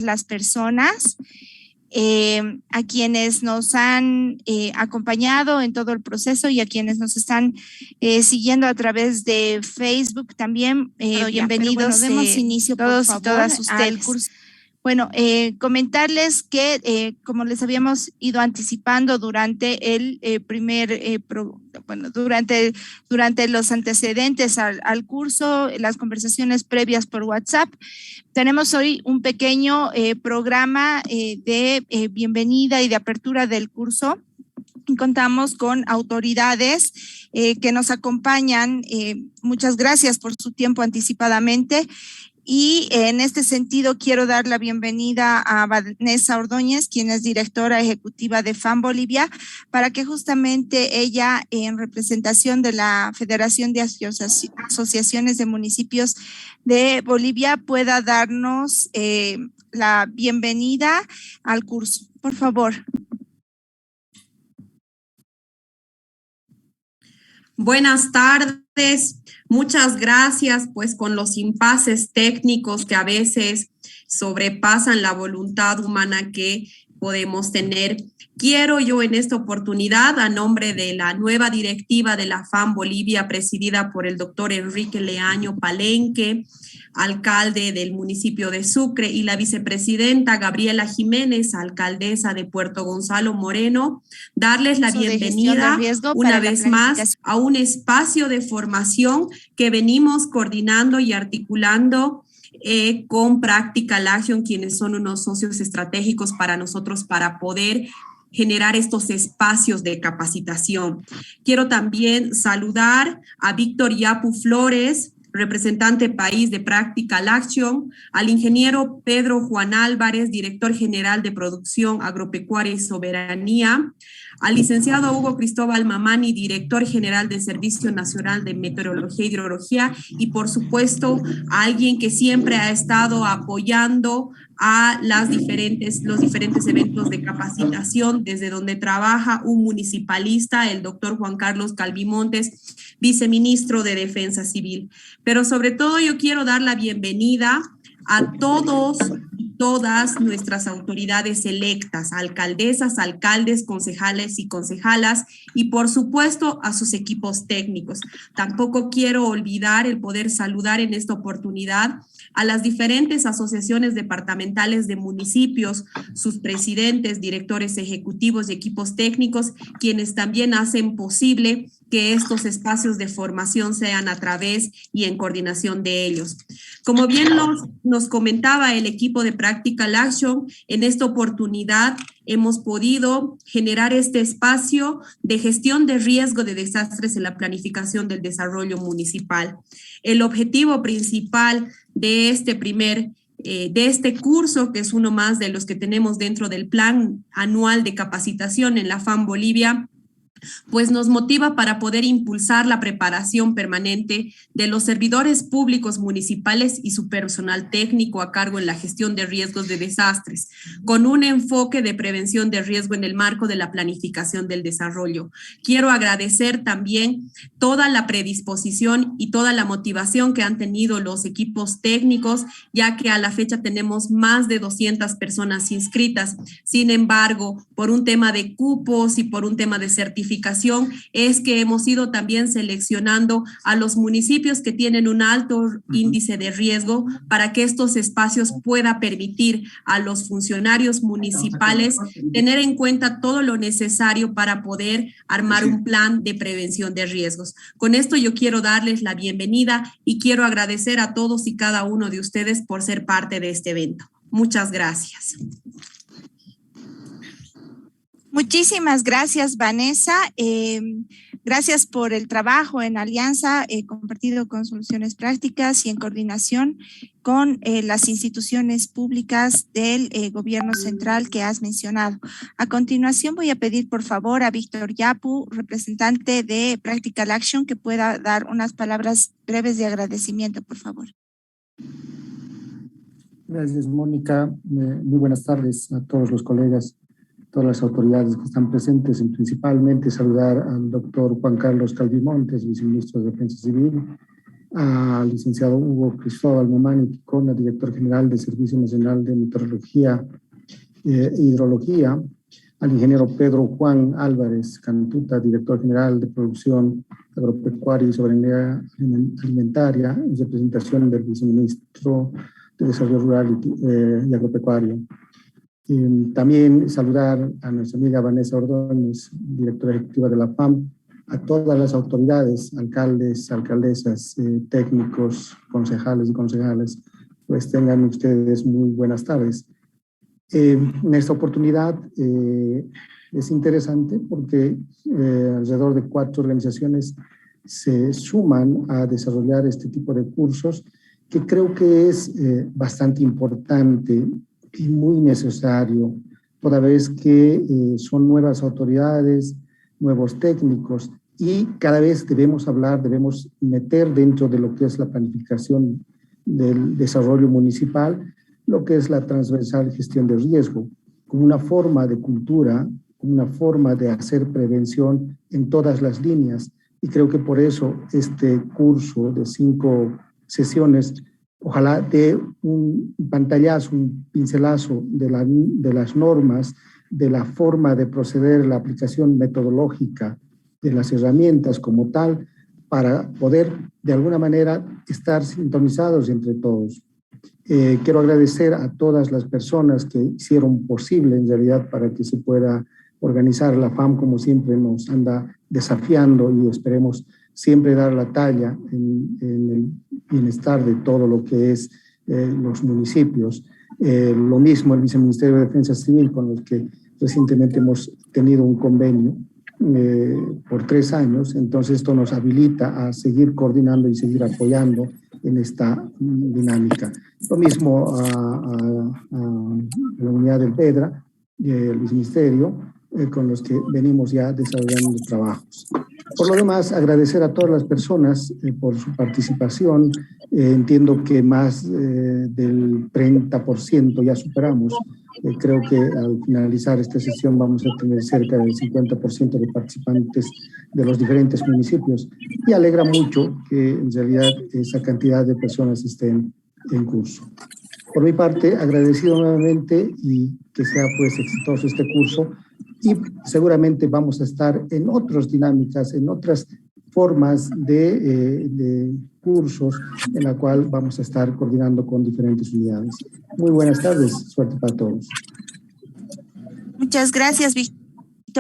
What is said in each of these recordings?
las personas, a quienes nos han acompañado en todo el proceso y a quienes nos están siguiendo a través de Facebook también. Bienvenidos, demos inicio, todos por y todas favor, ustedes. al curso. Bueno, comentarles que, como les habíamos ido anticipando durante el durante los antecedentes al curso, las conversaciones previas por WhatsApp, tenemos hoy un pequeño programa de bienvenida y de apertura del curso. Contamos con autoridades que nos acompañan. Muchas gracias por su tiempo anticipadamente. Y en este sentido quiero dar la bienvenida a Vanessa Ordóñez, quien es directora ejecutiva de FAM Bolivia, para que justamente ella, en representación de la Federación de Asociaciones de Municipios de Bolivia, pueda darnos la bienvenida al curso. Por favor. Buenas tardes, muchas gracias, pues con los impases técnicos que a veces sobrepasan la voluntad humana que podemos tener. Quiero yo en esta oportunidad, a nombre de la nueva directiva de la FAM Bolivia, presidida por el doctor Enrique Leaño Palenque, alcalde del municipio de Sucre, y la vicepresidenta Gabriela Jiménez, alcaldesa de Puerto Gonzalo Moreno, darles la bienvenida una vez más a un espacio de formación que venimos coordinando y articulando con Practical Action, quienes son unos socios estratégicos para nosotros para poder generar estos espacios de capacitación. Quiero también saludar a Víctor Yapu Flores, representante país de Practical Action, al ingeniero Pedro Juan Álvarez, director general de Producción Agropecuaria y Soberanía, al licenciado Hugo Cristóbal Mamani, director general del Servicio Nacional de Meteorología y Hidrología, y por supuesto a alguien que siempre ha estado apoyando a los diferentes eventos de capacitación, desde donde trabaja un municipalista, el doctor Juan Carlos Calvimontes, viceministro de Defensa Civil. Pero sobre todo yo quiero dar la bienvenida a todos y todas nuestras autoridades electas, alcaldesas, alcaldes, concejales y concejalas, y por supuesto a sus equipos técnicos. Tampoco quiero olvidar el poder saludar en esta oportunidad a las diferentes asociaciones departamentales de municipios, sus presidentes, directores ejecutivos y equipos técnicos, quienes también hacen posible que estos espacios de formación sean a través y en coordinación de ellos. Como bien nos comentaba el equipo de Practical Action, en esta oportunidad hemos podido generar este espacio de gestión de riesgo de desastres en la planificación del desarrollo municipal. El objetivo principal de este curso, que es uno más de los que tenemos dentro del plan anual de capacitación en la FAM Bolivia, pues nos motiva para poder impulsar la preparación permanente de los servidores públicos municipales y su personal técnico a cargo en la gestión de riesgos de desastres, con un enfoque de prevención de riesgo en el marco de la planificación del desarrollo. Quiero agradecer también toda la predisposición y toda la motivación que han tenido los equipos técnicos, ya que a la fecha tenemos más de 200 personas inscritas. Sin embargo, por un tema de cupos y por un tema de certificación, es que hemos ido también seleccionando a los municipios que tienen un alto índice de riesgo para que estos espacios puedan permitir a los funcionarios municipales tener en cuenta todo lo necesario para poder armar un plan de prevención de riesgos. Con esto yo quiero darles la bienvenida y quiero agradecer a todos y cada uno de ustedes por ser parte de este evento. Muchas gracias. Muchísimas gracias, Vanessa. Gracias por el trabajo en alianza compartido con Soluciones Prácticas y en coordinación con las instituciones públicas del gobierno central que has mencionado. A continuación voy a pedir por favor a Víctor Yapu, representante de Practical Action, que pueda dar unas palabras breves de agradecimiento, por favor. Gracias, Mónica. Muy buenas tardes a todos los colegas, todas las autoridades que están presentes, y principalmente saludar al doctor Juan Carlos Calvimontes, viceministro de Defensa Civil, al licenciado Hugo Cristóbal Mamani Ticona, director general del Servicio Nacional de Meteorología e Hidrología, al ingeniero Pedro Juan Álvarez Cantuta, director general de Producción Agropecuaria y Soberanía Alimentaria, en representación del viceministro de Desarrollo Rural y Agropecuario. También saludar a nuestra amiga Vanessa Ordóñez, directora ejecutiva de la FAM, a todas las autoridades, alcaldes, alcaldesas, técnicos, concejales y concejales, pues tengan ustedes muy buenas tardes. En esta oportunidad es interesante porque alrededor de 4 organizaciones se suman a desarrollar este tipo de cursos que creo que es bastante importante y muy necesario, toda vez que son nuevas autoridades, nuevos técnicos, y cada vez debemos meter dentro de lo que es la planificación del desarrollo municipal, lo que es la transversal gestión de riesgo, como una forma de cultura, como una forma de hacer prevención en todas las líneas. Y creo que por eso este curso de 5 sesiones, ojalá dé un pantallazo, un pincelazo de las normas, de la forma de proceder, la aplicación metodológica de las herramientas como tal, para poder de alguna manera estar sintonizados entre todos. Quiero agradecer a todas las personas que hicieron posible en realidad para que se pueda organizar. La FAM, como siempre, nos anda desafiando y esperemos siempre dar la talla en el bienestar de todo lo que es los municipios. Lo mismo el Viceministerio de Defensa Civil, con los que recientemente hemos tenido un convenio por 3 años. Entonces esto nos habilita a seguir coordinando y seguir apoyando en esta dinámica. Lo mismo a la unidad del PEDRA y el Viceministerio, con los que venimos ya desarrollando trabajos. Por lo demás, agradecer a todas las personas por su participación. Entiendo que más del 30% ya superamos. Creo que al finalizar esta sesión vamos a tener cerca del 50% de participantes de los diferentes municipios. Y alegra mucho que en realidad esa cantidad de personas estén en curso. Por mi parte, agradecido nuevamente y que sea pues exitoso este curso. Y seguramente vamos a estar en otras dinámicas, en otras formas de cursos en la cual vamos a estar coordinando con diferentes unidades. Muy buenas tardes, suerte para todos. Muchas gracias, Víctor.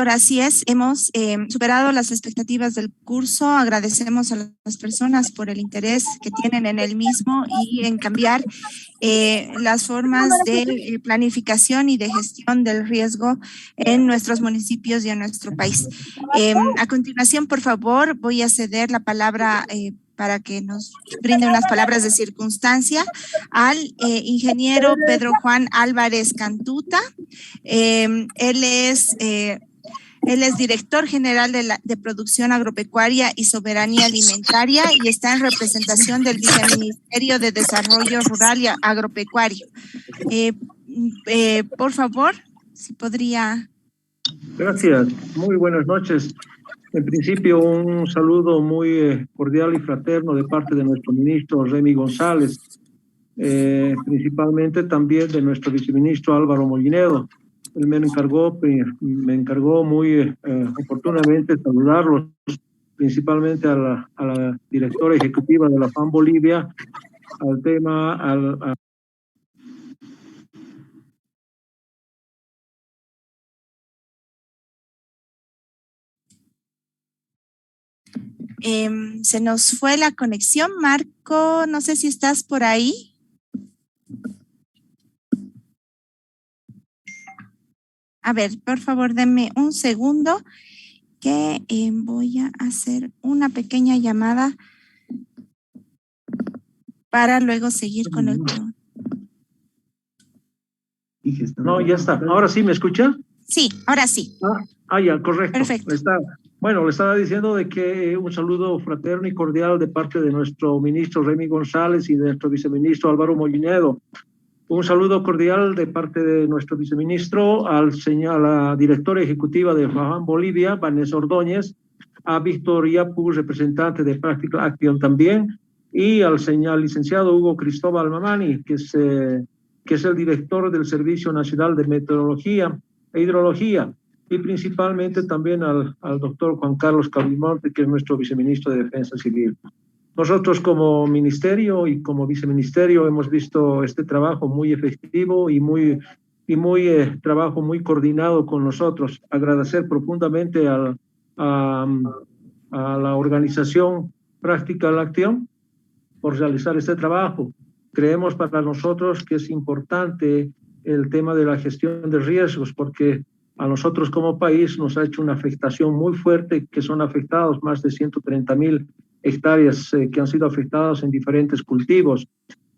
Así es, hemos superado las expectativas del curso. Agradecemos a las personas por el interés que tienen en el mismo y en cambiar las formas de planificación y de gestión del riesgo en nuestros municipios y en nuestro país. A continuación, por favor, voy a ceder la palabra para que nos brinde unas palabras de circunstancia al ingeniero Pedro Juan Álvarez Cantuta. Él es director general de Producción Agropecuaria y Soberanía Alimentaria y está en representación del Viceministerio de Desarrollo Rural y Agropecuario. Por favor, si podría. Gracias. Muy buenas noches. En principio, un saludo muy cordial y fraterno de parte de nuestro ministro Remy González, principalmente también de nuestro viceministro Álvaro Mollinedo. Él me encargó muy oportunamente saludarlos, principalmente a la directora ejecutiva de la FAM Bolivia, al tema, Se nos fue la conexión. Marco, no sé si estás por ahí. A ver, por favor, denme un segundo que voy a hacer una pequeña llamada para luego seguir con el programa. No, ya está. ¿Ahora sí me escucha? Sí, ahora sí. Ya, correcto. Perfecto. Le estaba diciendo de que un saludo fraterno y cordial de parte de nuestro ministro Remy González y de nuestro viceministro Álvaro Mollinedo. Un saludo cordial de parte de nuestro viceministro a la directora ejecutiva de FAM Bolivia, Vanessa Ordóñez, a Víctor Yapu, representante de Practical Action también, y al licenciado Hugo Cristóbal Mamani, que es el director del Servicio Nacional de Meteorología e Hidrología, y principalmente también al doctor Juan Carlos Calvimonte, que es nuestro viceministro de Defensa Civil. Nosotros como ministerio y como viceministerio hemos visto este trabajo muy efectivo y trabajo muy coordinado con nosotros. Agradecer profundamente a la organización Práctica Láctea por realizar este trabajo. Creemos para nosotros que es importante el tema de la gestión de riesgos, porque a nosotros como país nos ha hecho una afectación muy fuerte, que son afectados más de 130,000 hectáreas que han sido afectadas en diferentes cultivos,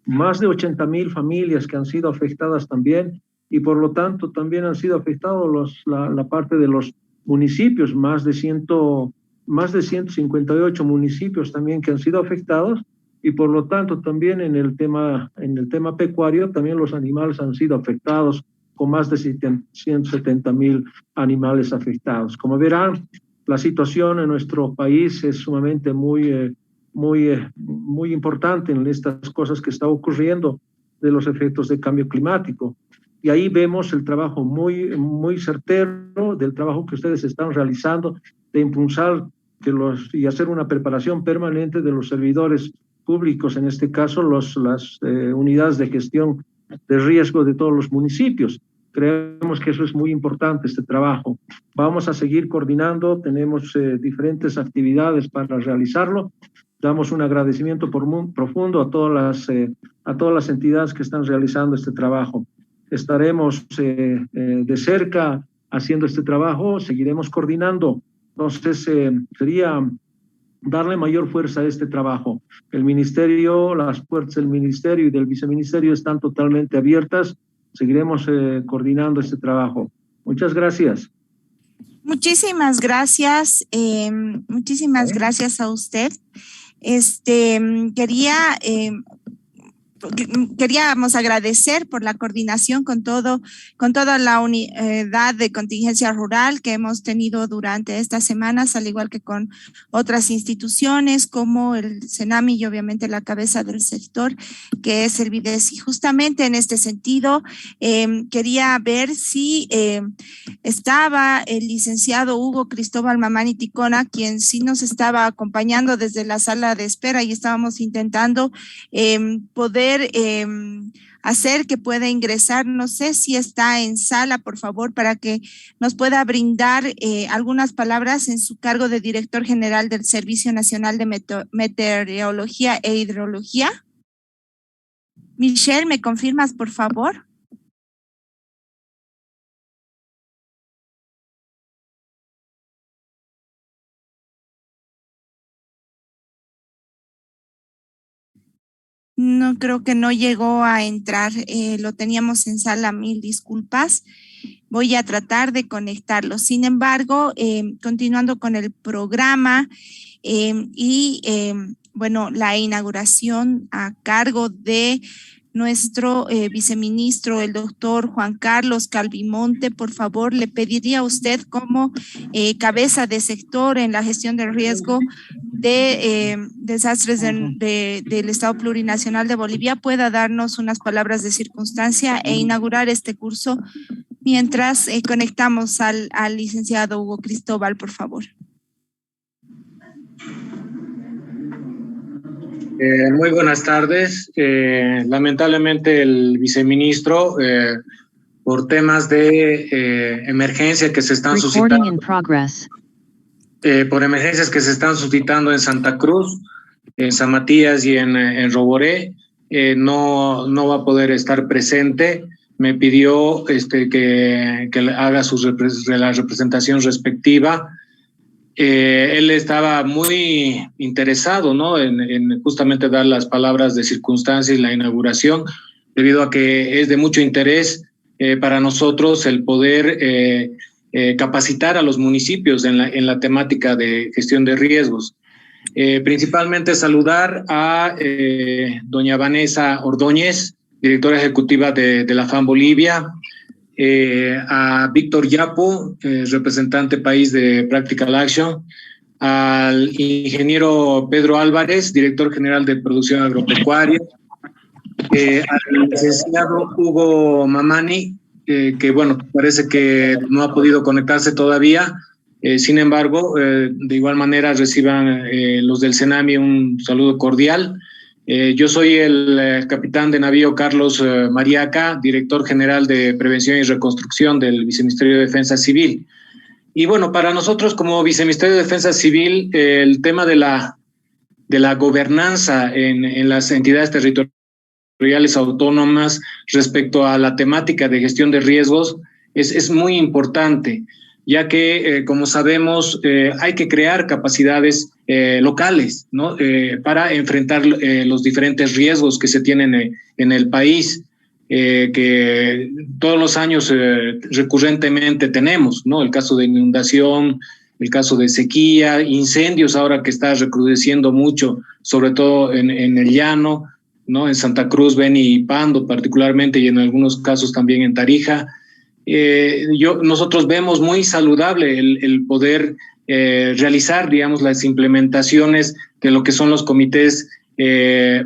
más de 80,000 familias que han sido afectadas también, y por lo tanto también han sido afectados la parte de los municipios, más de 158 municipios también que han sido afectados, y por lo tanto también en el tema pecuario también los animales han sido afectados, con más de 170,000 animales afectados. Como verán, la situación en nuestro país es sumamente muy importante en estas cosas que está ocurriendo de los efectos del cambio climático. Y ahí vemos el trabajo muy certero del trabajo que ustedes están realizando de impulsar y hacer una preparación permanente de los servidores públicos, en este caso las unidades de gestión de riesgo de todos los municipios. Creemos que eso es muy importante, este trabajo. Vamos a seguir coordinando, tenemos diferentes actividades para realizarlo. Damos un agradecimiento profundo a todas las entidades que están realizando este trabajo. Estaremos de cerca haciendo este trabajo, seguiremos coordinando. Entonces, sería darle mayor fuerza a este trabajo. El ministerio, las puertas del ministerio y del viceministerio están totalmente abiertas. Seguiremos coordinando este trabajo. Muchas gracias. Muchísimas gracias. Muchísimas gracias a usted. Queríamos agradecer por la coordinación con toda la unidad de contingencia rural que hemos tenido durante estas semanas, al igual que con otras instituciones como el Senami y obviamente la cabeza del sector, que es el VIDES. Y justamente en este sentido, quería ver si estaba el licenciado Hugo Cristóbal Mamani Ticona, quien sí nos estaba acompañando desde la sala de espera, y estábamos intentando poder hacer que pueda ingresar. No sé si está en sala, por favor, para que nos pueda brindar algunas palabras en su cargo de director general del Servicio Nacional de Meteorología e Hidrología. Michelle, ¿me confirmas, por favor? No, creo que no llegó a entrar, lo teníamos en sala, mil disculpas. Voy a tratar de conectarlo. Sin embargo, continuando con el programa bueno, la inauguración a cargo de nuestro viceministro, el doctor Juan Carlos Calvimonte, por favor, le pediría a usted como cabeza de sector en la gestión del riesgo de desastres del Estado Plurinacional de Bolivia, pueda darnos unas palabras de circunstancia e inaugurar este curso mientras conectamos al licenciado Hugo Cristóbal, por favor. Muy buenas tardes. Lamentablemente el viceministro, por temas de emergencia que se están suscitando, por emergencias que se están suscitando en Santa Cruz, en San Matías y en Roboré, no va a poder estar presente. Me pidió que haga la representación respectiva. Él estaba muy interesado, ¿no?, en justamente dar las palabras de circunstancia y la inauguración, debido a que es de mucho interés para nosotros el poder capacitar a los municipios en la temática de gestión de riesgos. Principalmente saludar a doña Vanessa Ordóñez, directora ejecutiva de la FAM Bolivia, a Víctor Yapo, representante país de Practical Action, al ingeniero Pedro Álvarez, director general de producción agropecuaria, al licenciado Hugo Mamani, que bueno, parece que no ha podido conectarse todavía. Sin embargo, de igual manera reciban los del CENAMI un saludo cordial. Yo soy el capitán de navío Carlos Mariaca, director general de Prevención y Reconstrucción del Viceministerio de Defensa Civil. Y bueno, para nosotros como Viceministerio de Defensa Civil, el tema de la gobernanza en las entidades territoriales autónomas respecto a la temática de gestión de riesgos es muy importante, ya que, como sabemos, hay que crear capacidades locales, ¿no? Para enfrentar los diferentes riesgos que se tienen en el país, que todos los años recurrentemente tenemos, ¿no? El caso de inundación, el caso de sequía, incendios ahora que está recrudeciendo mucho, sobre todo en el llano, ¿no? En Santa Cruz, Beni y Pando particularmente, y en algunos casos también en Tarija. Nosotros vemos muy saludable el poder realizar, digamos, las implementaciones de lo que son los comités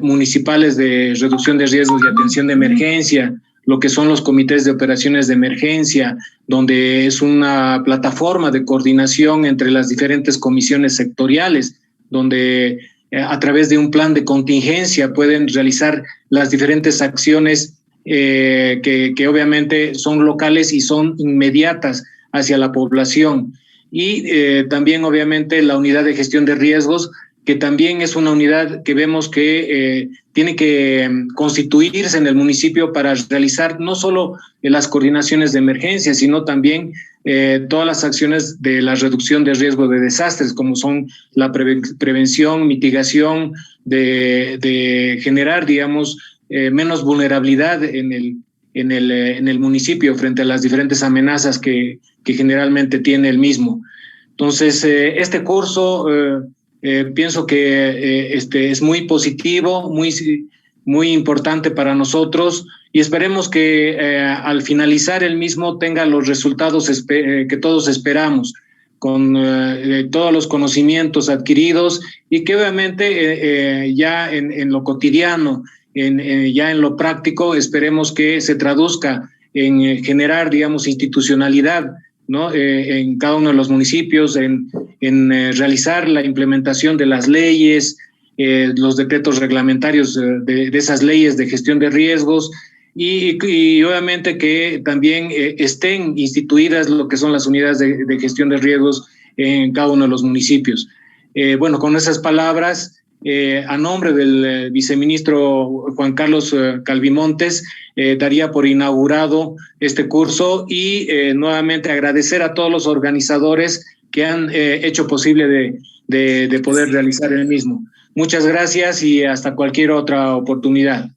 municipales de reducción de riesgos y atención de emergencia, lo que son los comités de operaciones de emergencia, donde es una plataforma de coordinación entre las diferentes comisiones sectoriales, donde a través de un plan de contingencia pueden realizar las diferentes acciones que obviamente son locales y son inmediatas hacia la población. Y también obviamente la unidad de gestión de riesgos, que también es una unidad que vemos que tiene que constituirse en el municipio para realizar no solo las coordinaciones de emergencia, sino también todas las acciones de la reducción de riesgo de desastres, como son la prevención, mitigación, de generar, digamos, menos vulnerabilidad en el municipio frente a las diferentes amenazas que generalmente tiene el mismo. Entonces, este curso pienso que es muy positivo, muy importante para nosotros, y esperemos que al finalizar el mismo tenga los resultados que todos esperamos, con todos los conocimientos adquiridos, y que obviamente ya en lo cotidiano, ya en lo práctico, esperemos que se traduzca en generar, digamos, institucionalidad, ¿no? En cada uno de los municipios, en realizar la implementación de las leyes, los decretos reglamentarios de esas leyes de gestión de riesgos, y obviamente que también estén instituidas lo que son las unidades de gestión de riesgos en cada uno de los municipios. Bueno, con esas palabras, a nombre del viceministro Juan Carlos Calvimontes, daría por inaugurado este curso, y nuevamente agradecer a todos los organizadores que han hecho posible de poder realizar el mismo. Muchas gracias y hasta cualquier otra oportunidad.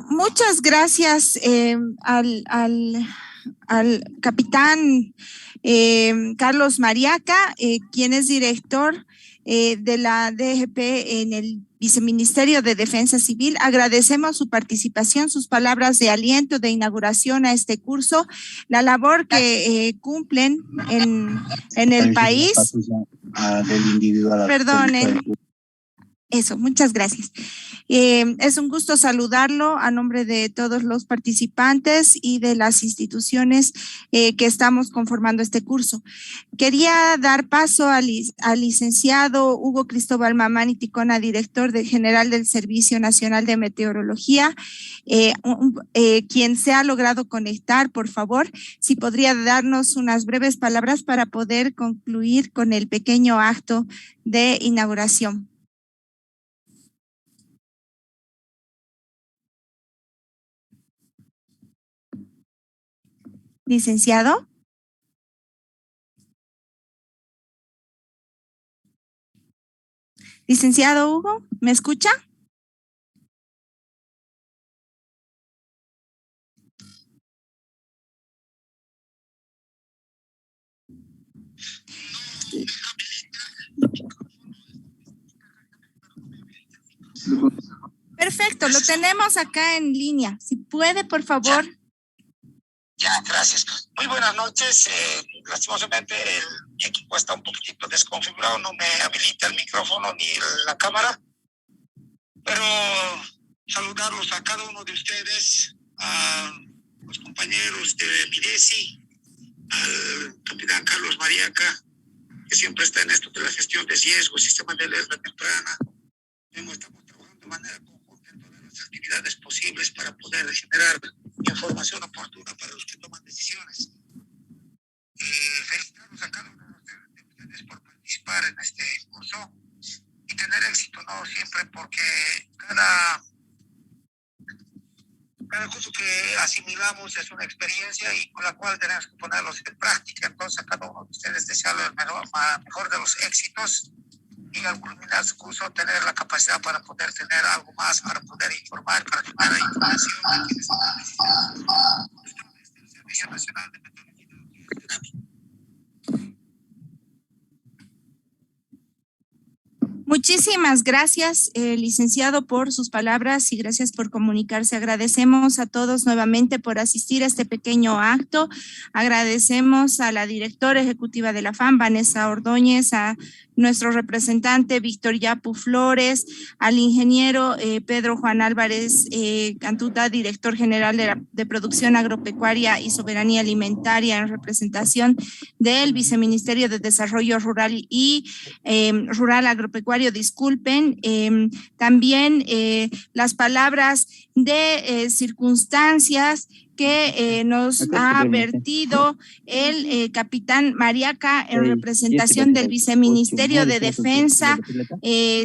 Muchas gracias al capitán Carlos Mariaca, quien es director de la DGP en el Viceministerio de Defensa Civil. Agradecemos su participación, sus palabras de aliento, de inauguración a este curso, la labor que cumplen en el país. Perdonen. Eso, muchas gracias. Es un gusto saludarlo a nombre de todos los participantes y de las instituciones que estamos conformando este curso. Quería dar paso al licenciado Hugo Cristóbal Mamani Ticona, director general del Servicio Nacional de Meteorología, quien se ha logrado conectar. Por favor, si podría darnos unas breves palabras para poder concluir con el pequeño acto de inauguración. Licenciado. Licenciado Hugo, ¿me escucha? Perfecto, lo tenemos acá en línea. Si puede, por favor. Ya, gracias. Muy buenas noches. Lastimosamente mi equipo está un poquitito desconfigurado, no me habilita el micrófono ni la cámara, pero saludarlos a cada uno de ustedes, a los compañeros de Midesi, al capitán Carlos Mariaca, que siempre está en esto de la gestión de riesgos, sistema de alerta temprana. Estamos trabajando de manera conjunta en todas las actividades posibles para poder generar información oportuna para los que toman decisiones. Felicitarlos a cada uno de ustedes por participar en este curso y tener éxito, no siempre, porque cada curso que asimilamos es una experiencia y con la cual tenemos que ponerlos en práctica. Entonces, a cada uno de ustedes desearle el mejor de los éxitos y al culminar su curso tener la capacidad para poder tener algo más, para poder informar, para tener información de quienes están necesitando el Servicio Nacional de Meteorología y Dinámica. Muchísimas gracias, licenciado, por sus palabras y gracias por comunicarse. Agradecemos a todos nuevamente por asistir a este pequeño acto. Agradecemos a la directora ejecutiva de la FAM, Vanessa Ordóñez, a nuestro representante Víctor Yapu Flores, al ingeniero Pedro Juan Álvarez Cantuta, director general de Producción Agropecuaria y Soberanía Alimentaria, en representación del Viceministerio de Desarrollo Rural y Rural Agropecuario, disculpen. También las palabras de circunstancias que nos ha vertido el capitán Mariaca en representación del Viceministerio de Defensa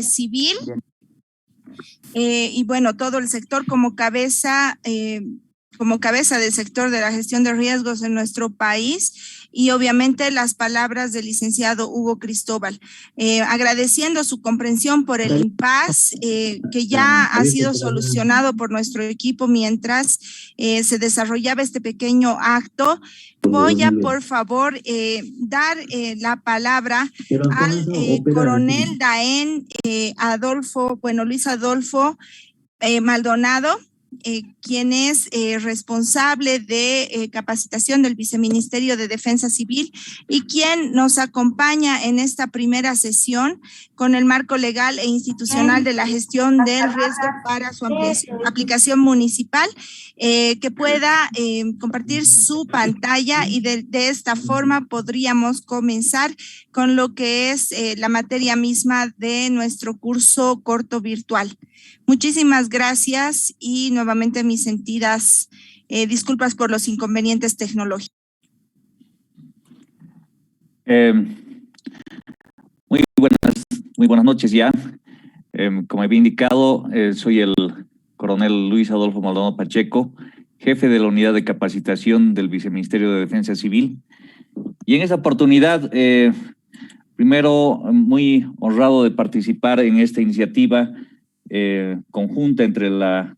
Civil y bueno, todo el sector como cabeza del sector de la gestión de riesgos en nuestro país, y obviamente las palabras del licenciado Hugo Cristóbal, agradeciendo su comprensión por el impasse que ya ha sido solucionado por nuestro equipo mientras se desarrollaba este pequeño acto. Voy a, por favor, dar la palabra al coronel Daén Luis Adolfo Maldonado, quien es responsable de capacitación del Viceministerio de Defensa Civil y quien nos acompaña en esta primera sesión con el marco legal e institucional de la gestión del riesgo para su aplicación municipal, que pueda compartir su pantalla y de esta forma podríamos comenzar con lo que es la materia misma de nuestro curso corto virtual. Muchísimas gracias y nuevamente mis sentidas disculpas por los inconvenientes tecnológicos. Muy buenas noches ya. Como había indicado, soy el coronel Luis Adolfo Maldonado Pacheco, jefe de la Unidad de Capacitación del Viceministerio de Defensa Civil. Y en esta oportunidad, primero, muy honrado de participar en esta iniciativa conjunta entre la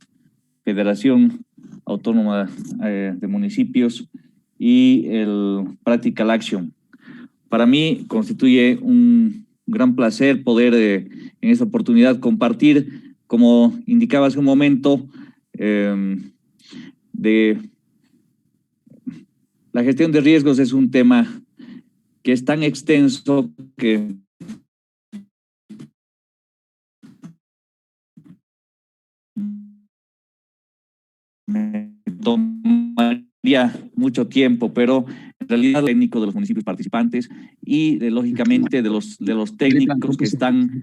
Federación Autónoma de Municipios y el Practical Action. Para mí constituye un gran placer poder en esta oportunidad compartir, como indicaba hace un momento, de la gestión de riesgos. Es un tema que es tan extenso que me tomaría mucho tiempo, pero en realidad el técnico de los municipios participantes y lógicamente de los técnicos que están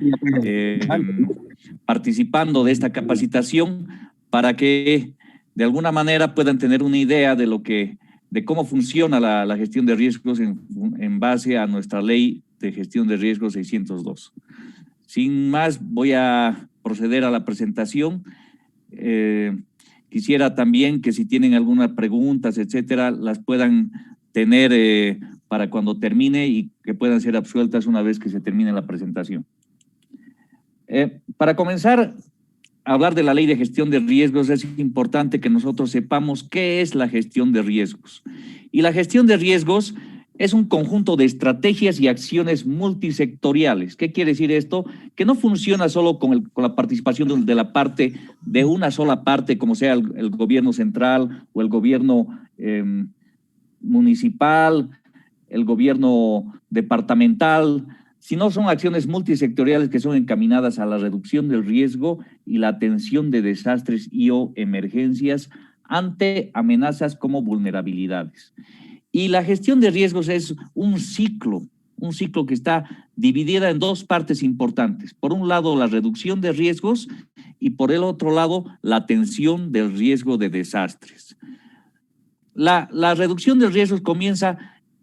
participando de esta capacitación, para que de alguna manera puedan tener una idea de cómo funciona la gestión de riesgos en base a nuestra ley de gestión de riesgos 602. Sin más, voy a proceder a la presentación. Quisiera también que si tienen algunas preguntas, etcétera, las puedan tener para cuando termine y que puedan ser absueltas una vez que se termine la presentación. Para comenzar a hablar de la ley de gestión de riesgos, es importante que nosotros sepamos qué es la gestión de riesgos. Y la gestión de riesgos es un conjunto de estrategias y acciones multisectoriales. ¿Qué quiere decir esto? Que no funciona solo con la participación de una sola parte, como sea el gobierno central o el gobierno municipal, el gobierno departamental, sino son acciones multisectoriales que son encaminadas a la reducción del riesgo y la atención de desastres y o emergencias ante amenazas como vulnerabilidades. Y la gestión de riesgos es un ciclo que está dividida en dos partes importantes. Por un lado, la reducción de riesgos y por el otro lado, la atención del riesgo de desastres. La reducción de riesgos comienza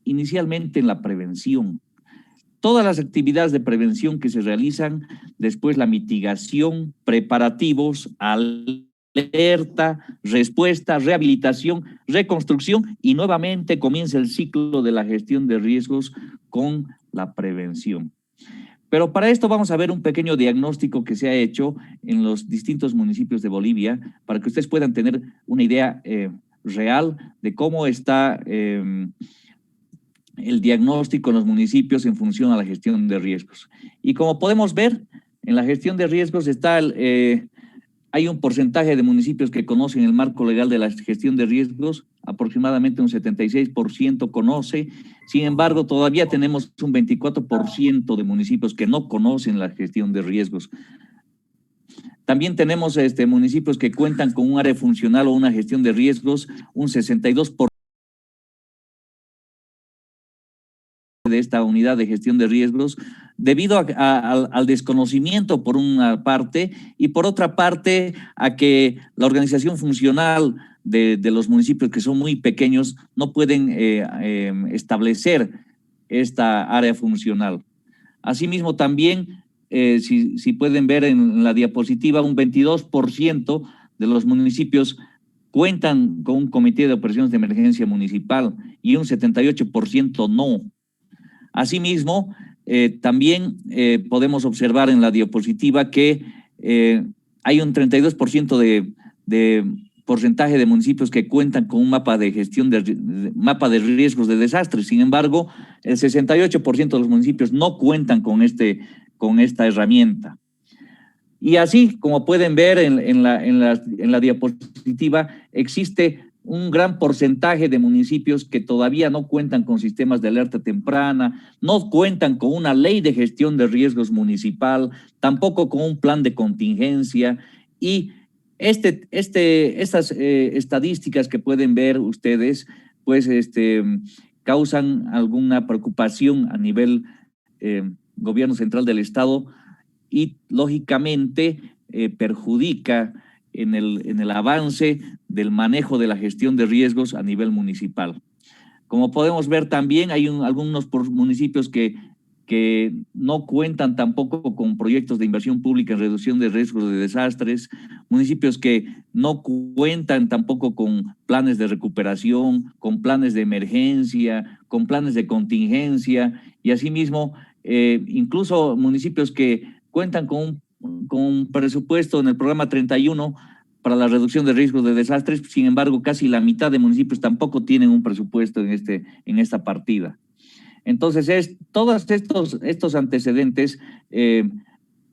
inicialmente en la prevención. Todas las actividades de prevención que se realizan, después la mitigación, preparativos, alerta, respuesta, rehabilitación, reconstrucción y nuevamente comienza el ciclo de la gestión de riesgos con la prevención. Pero para esto vamos a ver un pequeño diagnóstico que se ha hecho en los distintos municipios de Bolivia para que ustedes puedan tener una idea real de cómo está el diagnóstico en los municipios en función a la gestión de riesgos. Y como podemos ver, en la gestión de riesgos está hay un porcentaje de municipios que conocen el marco legal de la gestión de riesgos, aproximadamente un 76% conoce. Sin embargo, todavía tenemos un 24% de municipios que no conocen la gestión de riesgos. También tenemos municipios que cuentan con un área funcional o una gestión de riesgos, un 62% de esta unidad de gestión de riesgos, debido al desconocimiento por una parte y por otra parte a que la organización funcional de los municipios que son muy pequeños no pueden establecer esta área funcional. Asimismo también, si pueden ver en la diapositiva, un 22% de los municipios cuentan con un comité de operaciones de emergencia municipal y un 78% no. Asimismo, también podemos observar en la diapositiva que hay un 32% de porcentaje de municipios que cuentan con un mapa de gestión mapa de riesgos de desastres. Sin embargo, el 68% de los municipios no cuentan con esta herramienta. Y así, como pueden ver en la diapositiva, existe un gran porcentaje de municipios que todavía no cuentan con sistemas de alerta temprana, no cuentan con una ley de gestión de riesgos municipal, tampoco con un plan de contingencia. Y estas estadísticas que pueden ver ustedes, pues causan alguna preocupación a nivel gobierno central del Estado y lógicamente perjudica en el avance del manejo de la gestión de riesgos a nivel municipal. Como podemos ver también, hay algunos municipios que no cuentan tampoco con proyectos de inversión pública en reducción de riesgos de desastres, municipios que no cuentan tampoco con planes de recuperación, con planes de emergencia, con planes de contingencia, y asimismo, incluso municipios que cuentan con un presupuesto en el programa 31 para la reducción de riesgos de desastres. Sin embargo, casi la mitad de municipios tampoco tienen un presupuesto en esta partida. Entonces, todos estos antecedentes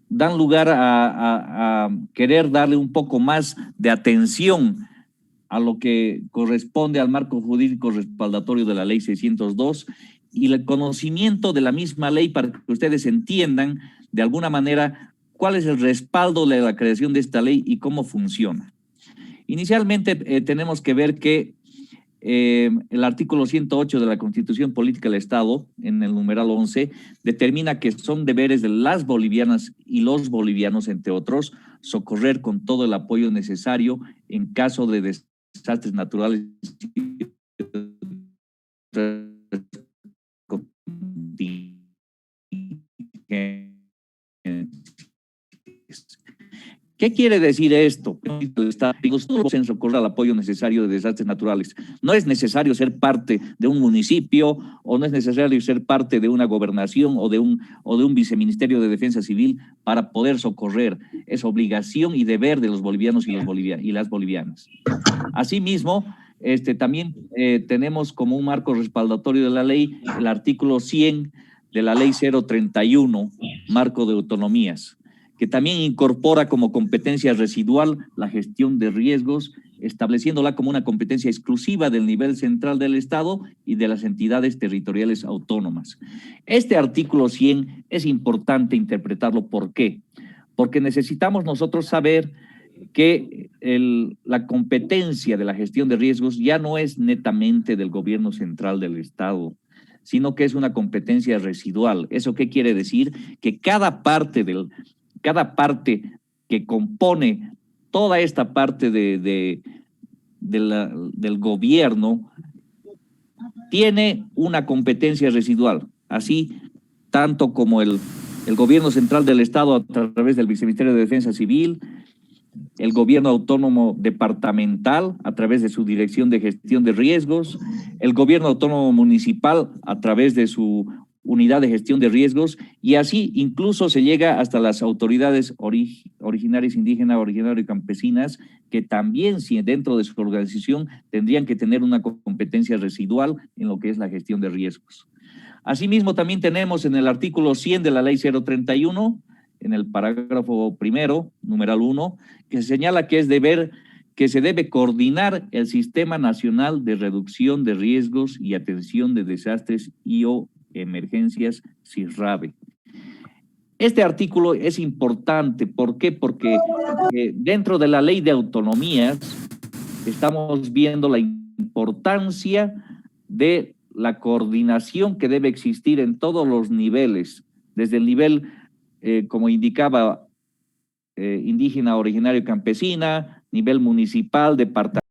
dan lugar a querer darle un poco más de atención a lo que corresponde al marco jurídico respaldatorio de la Ley 602 y el conocimiento de la misma ley para que ustedes entiendan de alguna manera cuál es el respaldo de la creación de esta ley y cómo funciona. Inicialmente tenemos que ver que el artículo 108 de la Constitución Política del Estado, en el numeral 11, determina que son deberes de las bolivianas y los bolivianos, entre otros, socorrer con todo el apoyo necesario en caso de desastres naturales. ¿Qué quiere decir esto? Nosotros en socorrer al apoyo necesario de desastres naturales. No es necesario ser parte de un municipio o no es necesario ser parte de una gobernación o de un viceministerio de defensa civil para poder socorrer. Es obligación y deber de los bolivianos y las bolivianas. Asimismo, también tenemos como un marco respaldatorio de la ley el artículo 100 de la ley 031, marco de autonomías, que también incorpora como competencia residual la gestión de riesgos estableciéndola como una competencia exclusiva del nivel central del Estado y de las entidades territoriales autónomas. Este artículo 100 es importante interpretarlo. ¿Por qué? Porque necesitamos nosotros saber que la competencia de la gestión de riesgos ya no es netamente del gobierno central del Estado, sino que es una competencia residual. ¿Eso qué quiere decir? Que cada parte que compone toda esta parte del gobierno tiene una competencia residual, así tanto como el gobierno central del Estado a través del Viceministerio de Defensa Civil, el gobierno autónomo departamental a través de su Dirección de Gestión de Riesgos, el gobierno autónomo municipal a través de su Unidad de Gestión de Riesgos, y así incluso se llega hasta las autoridades originarias indígenas, originarias y campesinas, que también, si dentro de su organización, tendrían que tener una competencia residual en lo que es la gestión de riesgos. Asimismo, también tenemos en el artículo 100 de la Ley 031, en el parágrafo primero, numeral 1, que señala que se debe coordinar el Sistema Nacional de Reducción de Riesgos y Atención de Desastres y/o Emergencias, SIRRABE. Este artículo es importante. ¿Por qué? Porque dentro de la Ley de Autonomías estamos viendo la importancia de la coordinación que debe existir en todos los niveles, desde el nivel, como indicaba, indígena, originario, campesina, nivel municipal, departamental,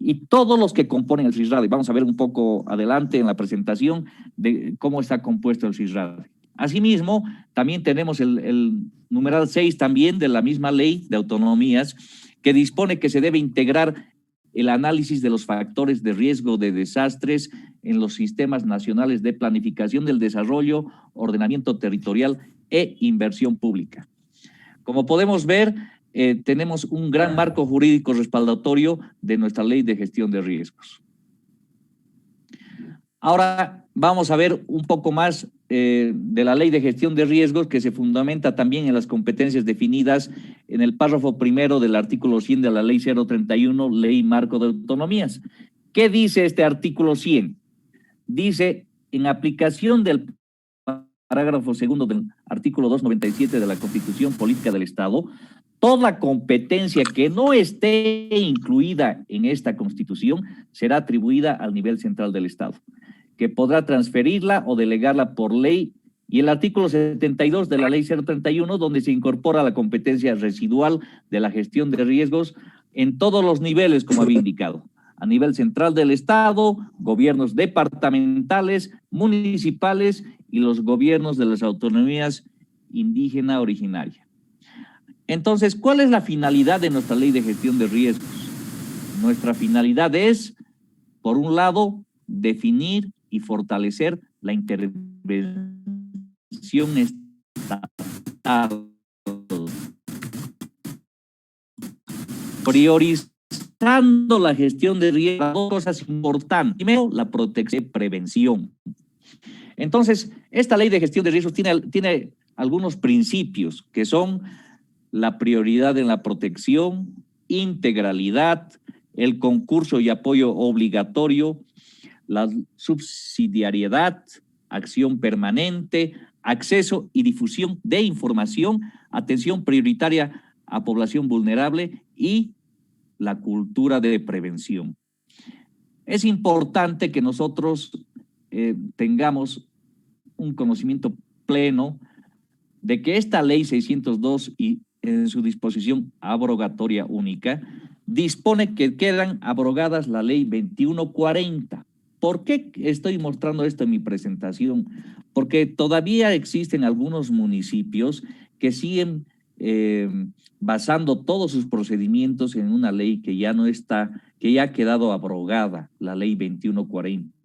y todos los que componen el SIRRADE. Vamos a ver un poco adelante en la presentación de cómo está compuesto el SIRRADE. Asimismo, también tenemos el numeral 6 también de la misma Ley de Autonomías, que dispone que se debe integrar el análisis de los factores de riesgo de desastres en los sistemas nacionales de planificación del desarrollo, ordenamiento territorial e inversión pública. Como podemos ver, tenemos un gran marco jurídico respaldatorio de nuestra Ley de Gestión de Riesgos. Ahora vamos a ver un poco más de la Ley de Gestión de Riesgos, que se fundamenta también en las competencias definidas en el párrafo primero del artículo 100 de la Ley 031, Ley Marco de Autonomías. ¿Qué dice este artículo 100? Dice, en aplicación del parágrafo segundo del artículo 297 de la Constitución Política del Estado, toda competencia que no esté incluida en esta Constitución será atribuida al nivel central del Estado, que podrá transferirla o delegarla por ley, y el artículo 72 de la Ley 031, donde se incorpora la competencia residual de la gestión de riesgos en todos los niveles, como había indicado, a nivel central del Estado, gobiernos departamentales, municipales y los gobiernos de las autonomías indígena originaria. Entonces, ¿cuál es la finalidad de nuestra Ley de Gestión de Riesgos? Nuestra finalidad es, por un lado, definir y fortalecer la intervención estatal, priorizando la gestión de riesgos. Dos cosas importantes. Primero, la protección y prevención. Entonces, esta Ley de Gestión de Riesgos tiene algunos principios que son la prioridad en la protección, integralidad, el concurso y apoyo obligatorio, la subsidiariedad, acción permanente, acceso y difusión de información, atención prioritaria a población vulnerable y la cultura de prevención. Es importante que nosotros tengamos un conocimiento pleno de que esta Ley 602 y en su disposición abrogatoria única dispone que quedan abrogadas la Ley 2140. ¿Por qué estoy mostrando esto en mi presentación? Porque todavía existen algunos municipios que siguen basando todos sus procedimientos en una ley que ya no está, que ya ha quedado abrogada, la Ley 2140.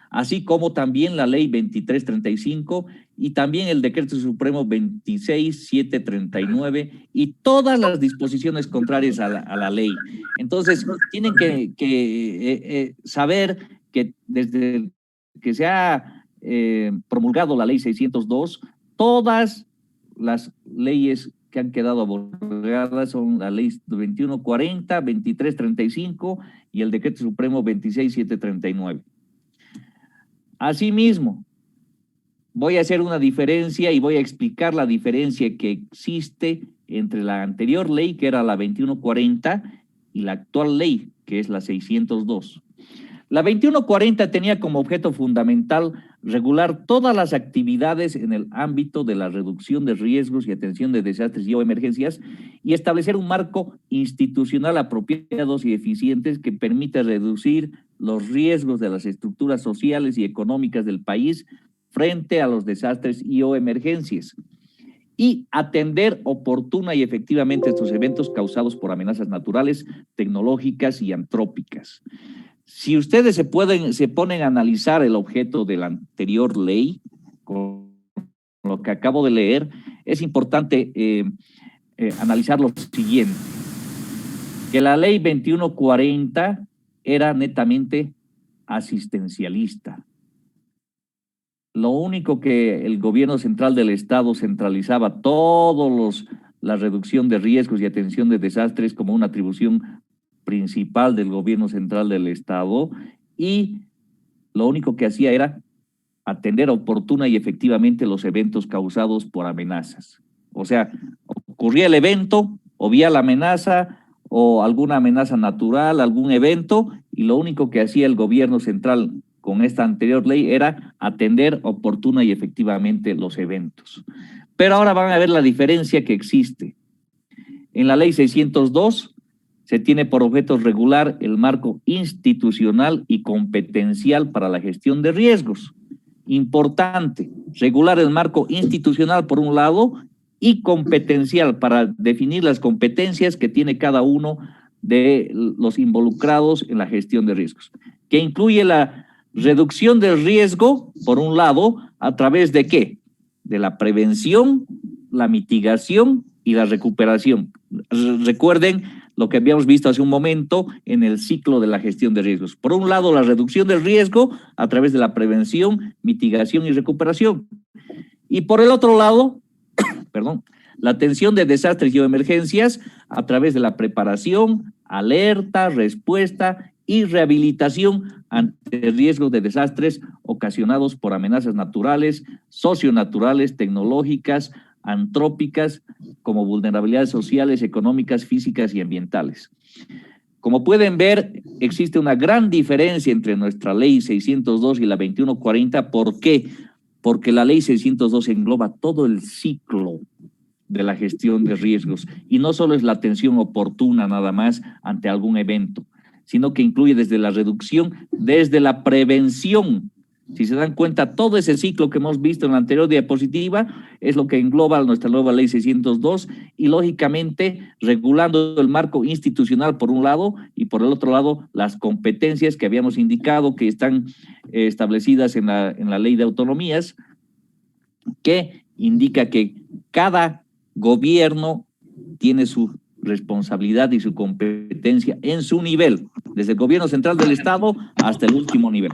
Así como también la Ley 2335 y también el Decreto Supremo 26739 y todas las disposiciones contrarias a la ley. Entonces, tienen que saber que desde que se ha promulgado la Ley 602, todas las leyes que han quedado abrogadas son la ley 2140, 2335 y el decreto supremo 26739. Asimismo, voy a hacer una diferencia y voy a explicar la diferencia que existe entre la anterior ley, que era la 2140, y la actual ley, que es la 602. La 2140 tenía como objeto fundamental regular todas las actividades en el ámbito de la reducción de riesgos y atención de desastres y o emergencias y establecer un marco institucional apropiado y eficiente que permita reducir los riesgos de las estructuras sociales y económicas del país frente a los desastres y o emergencias y atender oportuna y efectivamente estos eventos causados por amenazas naturales, tecnológicas y antrópicas. Si ustedes se ponen a analizar el objeto de la anterior ley, con lo que acabo de leer, es importante analizar lo siguiente, que la ley 2140 era netamente asistencialista. Lo único que el gobierno central del Estado centralizaba la reducción de riesgos y atención de desastres como una atribución principal del gobierno central del Estado y lo único que hacía era atender oportuna y efectivamente los eventos causados por amenazas. O sea, ocurría el evento, o vía la amenaza o alguna amenaza natural, algún evento, y lo único que hacía el gobierno central con esta anterior ley era atender oportuna y efectivamente los eventos. Pero ahora van a ver la diferencia que existe. En la ley 602 se tiene por objeto regular el marco institucional y competencial para la gestión de riesgos. Importante, regular el marco institucional por un lado y competencial para definir las competencias que tiene cada uno de los involucrados en la gestión de riesgos, que incluye la reducción del riesgo, por un lado, ¿a través de qué? De la prevención, la mitigación y la recuperación. Recuerden lo que habíamos visto hace un momento en el ciclo de la gestión de riesgos. Por un lado, la reducción del riesgo a través de la prevención, mitigación y recuperación. Y por el otro lado, la atención de desastres y o emergencias a través de la preparación, alerta, respuesta y rehabilitación ante riesgos de desastres ocasionados por amenazas naturales, socionaturales, tecnológicas, antrópicas, como vulnerabilidades sociales, económicas, físicas y ambientales. Como pueden ver, existe una gran diferencia entre nuestra ley 602 y la 2140. ¿Por qué? Porque la ley 602 engloba todo el ciclo de la gestión de riesgos y no solo es la atención oportuna nada más ante algún evento, sino que incluye desde la reducción, desde la prevención. Si se dan cuenta, todo ese ciclo que hemos visto en la anterior diapositiva es lo que engloba nuestra nueva ley 602 y lógicamente regulando el marco institucional por un lado y por el otro lado las competencias que habíamos indicado que están establecidas en la ley de autonomías, que indica que cada gobierno tiene su responsabilidad y su competencia en su nivel, desde el gobierno central del Estado hasta el último nivel.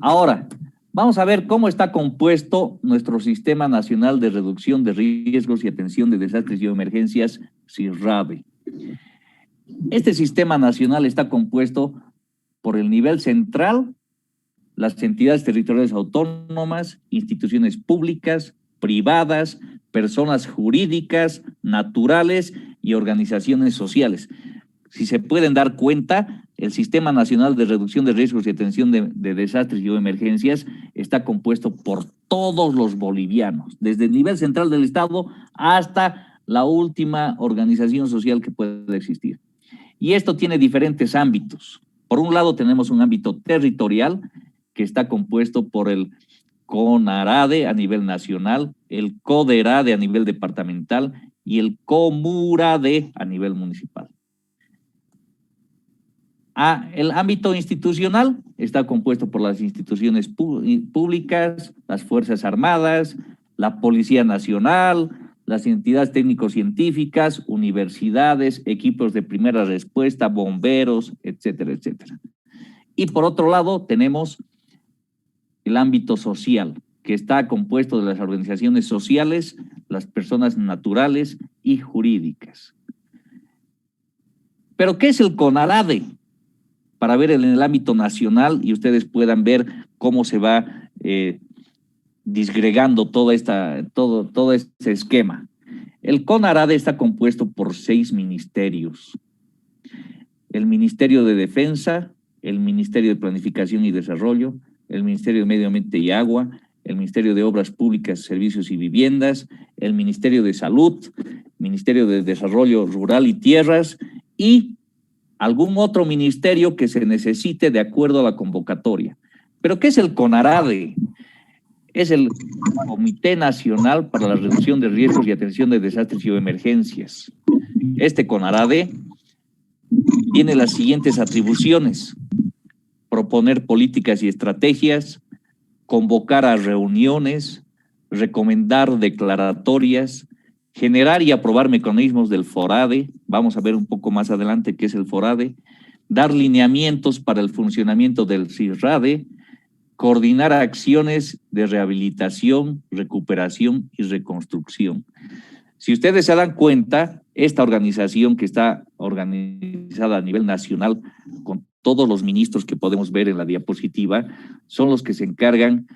Ahora, vamos a ver cómo está compuesto nuestro Sistema Nacional de Reducción de Riesgos y Atención de Desastres y Emergencias, SIRRADE. Este sistema nacional está compuesto por el nivel central, las entidades territoriales autónomas, instituciones públicas, privadas, personas jurídicas, naturales y organizaciones sociales. Si se pueden dar cuenta, el Sistema Nacional de Reducción de Riesgos y Atención de Desastres y o Emergencias está compuesto por todos los bolivianos, desde el nivel central del Estado hasta la última organización social que pueda existir. Y esto tiene diferentes ámbitos. Por un lado tenemos un ámbito territorial que está compuesto por el CONARADE a nivel nacional, el CODERADE a nivel departamental y el COMURADE a nivel municipal. El ámbito institucional está compuesto por las instituciones públicas, las Fuerzas Armadas, la Policía Nacional, las entidades técnico-científicas, universidades, equipos de primera respuesta, bomberos, etcétera, etcétera. Y por otro lado tenemos el ámbito social, que está compuesto de las organizaciones sociales, las personas naturales y jurídicas. ¿Pero qué es el CONARADE? Para ver en el ámbito nacional y ustedes puedan ver cómo se va disgregando todo este esquema. El CONARADE está compuesto por 6 ministerios. El Ministerio de Defensa, el Ministerio de Planificación y Desarrollo, el Ministerio de Medio Ambiente y Agua, el Ministerio de Obras Públicas, Servicios y Viviendas, el Ministerio de Salud, Ministerio de Desarrollo Rural y Tierras y algún otro ministerio que se necesite de acuerdo a la convocatoria. ¿Pero qué es el CONARADE? Es el Comité Nacional para la Reducción de Riesgos y Atención de Desastres y Emergencias. Este CONARADE tiene las siguientes atribuciones: proponer políticas y estrategias, convocar a reuniones, recomendar declaratorias, generar y aprobar mecanismos del FORADE, vamos a ver un poco más adelante qué es el FORADE, dar lineamientos para el funcionamiento del CIRRADE, coordinar acciones de rehabilitación, recuperación y reconstrucción. Si ustedes se dan cuenta, esta organización que está organizada a nivel nacional, con todos los ministros que podemos ver en la diapositiva, son los que se encargan,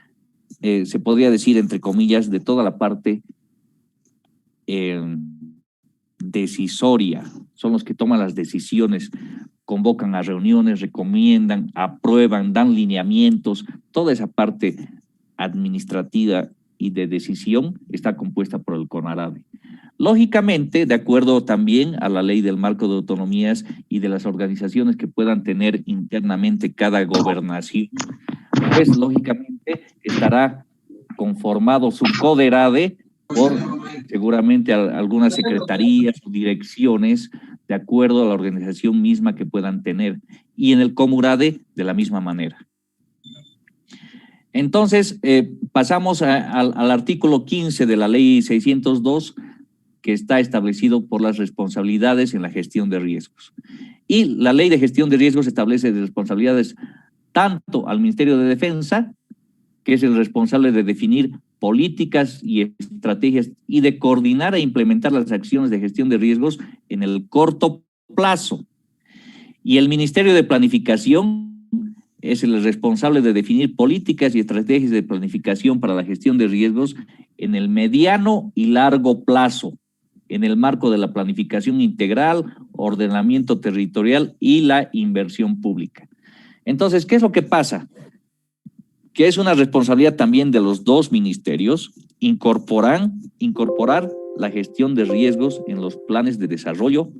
se podría decir entre comillas, de toda la parte decisoria. Son los que toman las decisiones, convocan a reuniones, recomiendan, aprueban, dan lineamientos. Toda esa parte administrativa y de decisión está compuesta por el CONARADE. Lógicamente, de acuerdo también a la ley del marco de autonomías y de las organizaciones que puedan tener internamente cada gobernación, pues lógicamente estará conformado su CODERADE por seguramente algunas secretarías o direcciones de acuerdo a la organización misma que puedan tener, y en el COMURADE de la misma manera. Entonces, pasamos al artículo 15 de la ley 602, que está establecido por las responsabilidades en la gestión de riesgos. Y la ley de gestión de riesgos establece responsabilidades tanto al Ministerio de Defensa, que es el responsable de definir políticas y estrategias y de coordinar e implementar las acciones de gestión de riesgos en el corto plazo. Y el Ministerio de Planificación es el responsable de definir políticas y estrategias de planificación para la gestión de riesgos en el mediano y largo plazo, en el marco de la planificación integral, ordenamiento territorial y la inversión pública. Entonces, ¿qué es lo que pasa? Que es una responsabilidad también de los 2 ministerios incorporar la gestión de riesgos en los planes de desarrollo,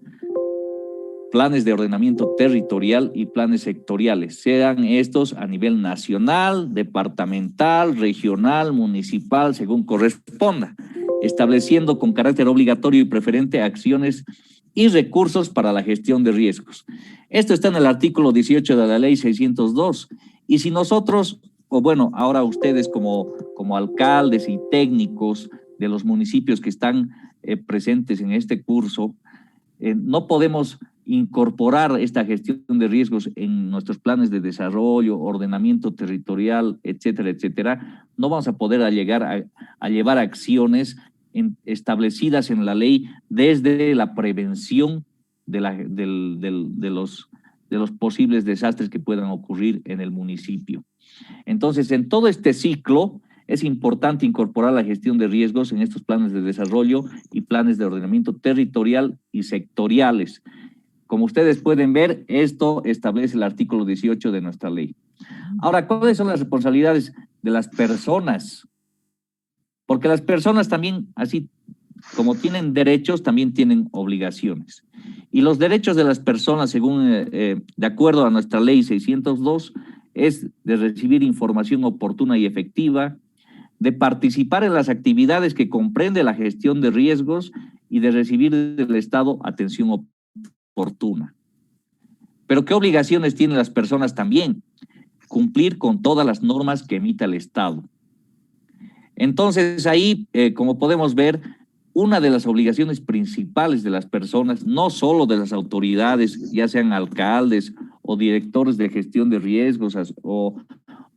planes de ordenamiento territorial y planes sectoriales, sean estos a nivel nacional, departamental, regional, municipal, según corresponda, estableciendo con carácter obligatorio y preferente acciones y recursos para la gestión de riesgos. Esto está en el artículo 18 de la ley 602. Y si nosotros, o bueno, ahora ustedes como alcaldes y técnicos de los municipios que están presentes en este curso, no podemos incorporar esta gestión de riesgos en nuestros planes de desarrollo, ordenamiento territorial, etcétera, etcétera, no vamos a poder llevar acciones establecidas en la ley desde la prevención de los posibles desastres que puedan ocurrir en el municipio. Entonces, en todo este ciclo es importante incorporar la gestión de riesgos en estos planes de desarrollo y planes de ordenamiento territorial y sectoriales. Como ustedes pueden ver, esto establece el artículo 18 de nuestra ley. Ahora, ¿cuáles son las responsabilidades de las personas? Porque las personas también, así como tienen derechos, también tienen obligaciones. Y los derechos de las personas, según de acuerdo a nuestra ley 602, es de recibir información oportuna y efectiva, de participar en las actividades que comprende la gestión de riesgos y de recibir del Estado atención oportuna. Pero ¿qué obligaciones tienen las personas también? Cumplir con todas las normas que emita el Estado. Entonces ahí, como podemos ver, una de las obligaciones principales de las personas, no solo de las autoridades, ya sean alcaldes o directores de gestión de riesgos o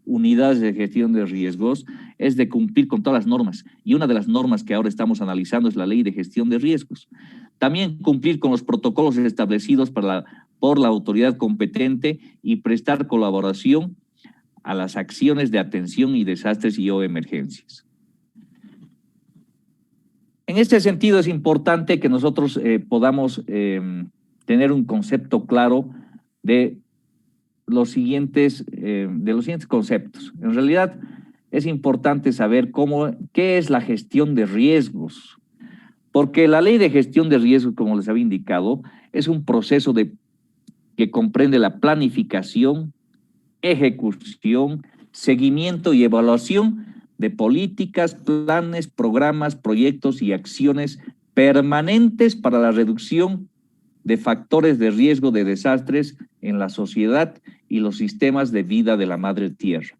unidades de gestión de riesgos es de cumplir con todas las normas. Y una de las normas que ahora estamos analizando es la Ley de Gestión de Riesgos. También cumplir con los protocolos establecidos por la autoridad competente y prestar colaboración a las acciones de atención y desastres y o emergencias. En este sentido es importante que nosotros podamos tener un concepto claro de los siguientes conceptos. En realidad es importante saber qué es la gestión de riesgos, porque la Ley de Gestión de Riesgos, como les había indicado, es un proceso que comprende la planificación, ejecución, seguimiento y evaluación de políticas, planes, programas, proyectos y acciones permanentes para la reducción de factores de riesgo de desastres en la sociedad y los sistemas de vida de la madre tierra.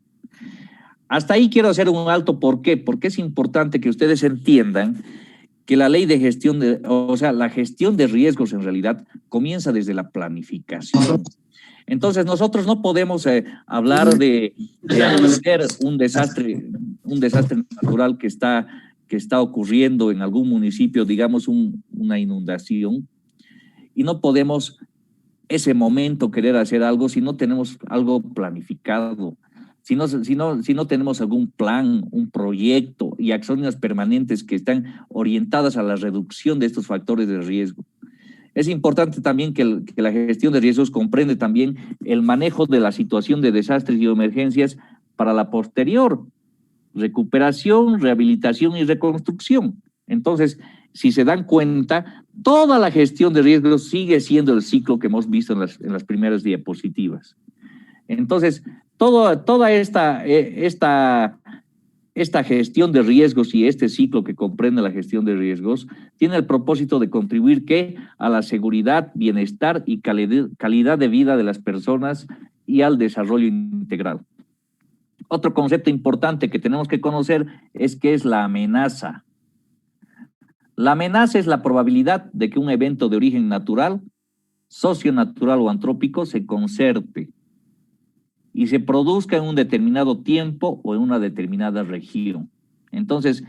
Hasta ahí quiero hacer un alto. ¿Por qué? Porque es importante que ustedes entiendan que la ley de gestión la gestión de riesgos en realidad comienza desde la planificación. Entonces nosotros no podemos hablar de atender un desastre natural que está ocurriendo en algún municipio, digamos una inundación, y no podemos ese momento querer hacer algo si no tenemos algo planificado, si no tenemos algún plan, un proyecto y acciones permanentes que están orientadas a la reducción de estos factores de riesgo. Es importante también que la gestión de riesgos comprende también el manejo de la situación de desastres y emergencias para la posterior recuperación, rehabilitación y reconstrucción. Entonces, si se dan cuenta, toda la gestión de riesgos sigue siendo el ciclo que hemos visto en las primeras diapositivas. Entonces, toda esta gestión de riesgos y este ciclo que comprende la gestión de riesgos tiene el propósito de contribuir a la seguridad, bienestar y calidad de vida de las personas y al desarrollo integral. Otro concepto importante que tenemos que conocer es qué es la amenaza. La amenaza es la probabilidad de que un evento de origen natural, socionatural o antrópico se concerte y se produzca en un determinado tiempo o en una determinada región. Entonces,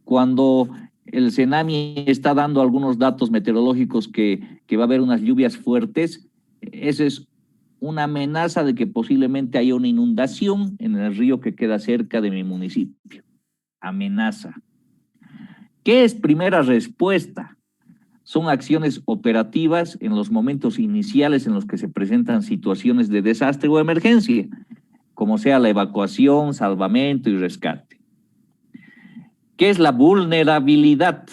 cuando el CENAMI está dando algunos datos meteorológicos que va a haber unas lluvias fuertes, esa es una amenaza de que posiblemente haya una inundación en el río que queda cerca de mi municipio. Amenaza. ¿Qué es primera respuesta? Son acciones operativas en los momentos iniciales en los que se presentan situaciones de desastre o emergencia, como sea la evacuación, salvamento y rescate. ¿Qué es la vulnerabilidad?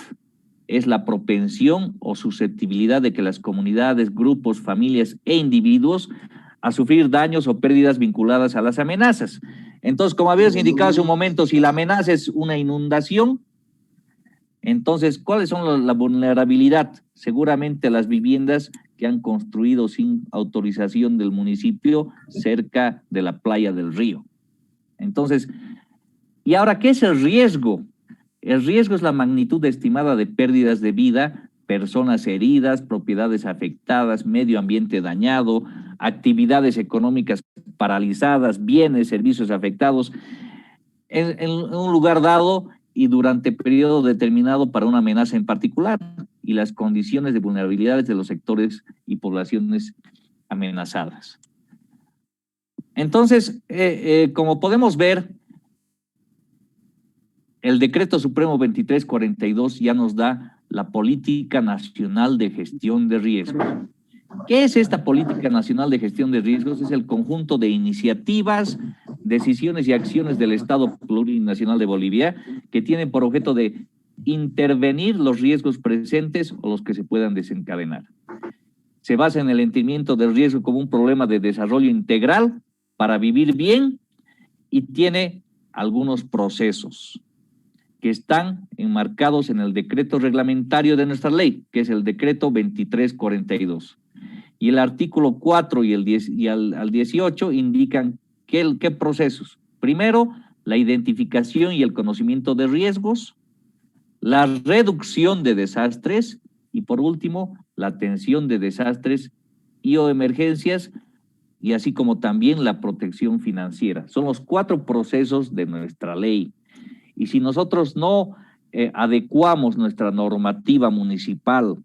Es la propensión o susceptibilidad de que las comunidades, grupos, familias e individuos a sufrir daños o pérdidas vinculadas a las amenazas. Entonces, como habías indicado hace un momento, si la amenaza es una inundación, entonces, ¿cuáles son la vulnerabilidad? Seguramente las viviendas que han construido sin autorización del municipio cerca de la playa del río. Entonces, ¿y ahora qué es el riesgo? El riesgo es la magnitud estimada de pérdidas de vida, personas heridas, propiedades afectadas, medio ambiente dañado, actividades económicas paralizadas, bienes, servicios afectados en un lugar dado y durante periodo determinado para una amenaza en particular, y las condiciones de vulnerabilidades de los sectores y poblaciones amenazadas. Entonces, como podemos ver, el Decreto Supremo 2342 ya nos da la Política Nacional de Gestión de Riesgos. ¿Qué es esta Política Nacional de Gestión de Riesgos? Es el conjunto de iniciativas, decisiones y acciones del Estado Plurinacional de Bolivia que tienen por objeto de intervenir los riesgos presentes o los que se puedan desencadenar. Se basa en el entendimiento del riesgo como un problema de desarrollo integral para vivir bien y tiene algunos procesos que están enmarcados en el decreto reglamentario de nuestra ley, que es el Decreto 2342. Y el artículo 4 y al 18 indican qué procesos. Primero, la identificación y el conocimiento de riesgos, la reducción de desastres y por último, la atención de desastres y o emergencias y así como también la protección financiera. Son los 4 procesos de nuestra ley. Y si nosotros no adecuamos nuestra normativa municipal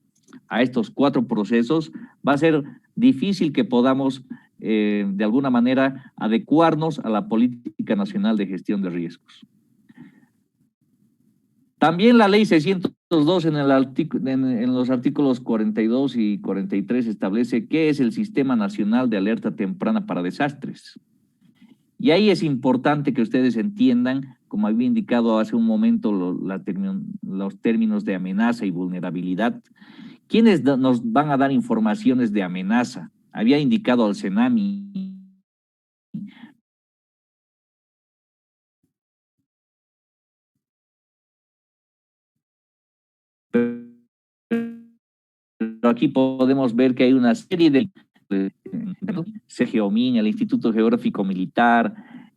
a estos 4 procesos, va a ser difícil que podamos de alguna manera adecuarnos a la política nacional de gestión de riesgos. También la ley 602 en los artículos 42 y 43 establece qué es el Sistema Nacional de Alerta Temprana para Desastres. Y ahí es importante que ustedes entiendan, como había indicado hace un momento, los términos de amenaza y vulnerabilidad. ¿Quiénes nos van a dar informaciones de amenaza? Había indicado al CENAMI. Pero aquí podemos ver que hay una serie de CGOMIN, el Instituto Geográfico Militar,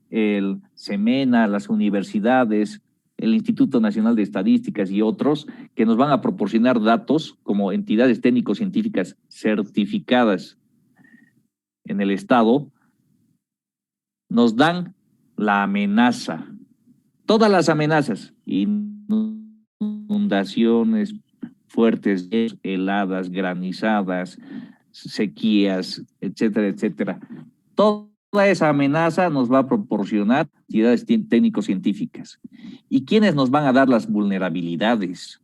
el CEMENA, las universidades, el Instituto Nacional de Estadísticas y otros que nos van a proporcionar datos como entidades técnico-científicas certificadas en el Estado, nos dan la amenaza, todas las amenazas, inundaciones fuertes, heladas, granizadas, sequías, etcétera, etcétera. Toda esa amenaza nos va a proporcionar entidades técnico-científicas. ¿Y quiénes nos van a dar las vulnerabilidades?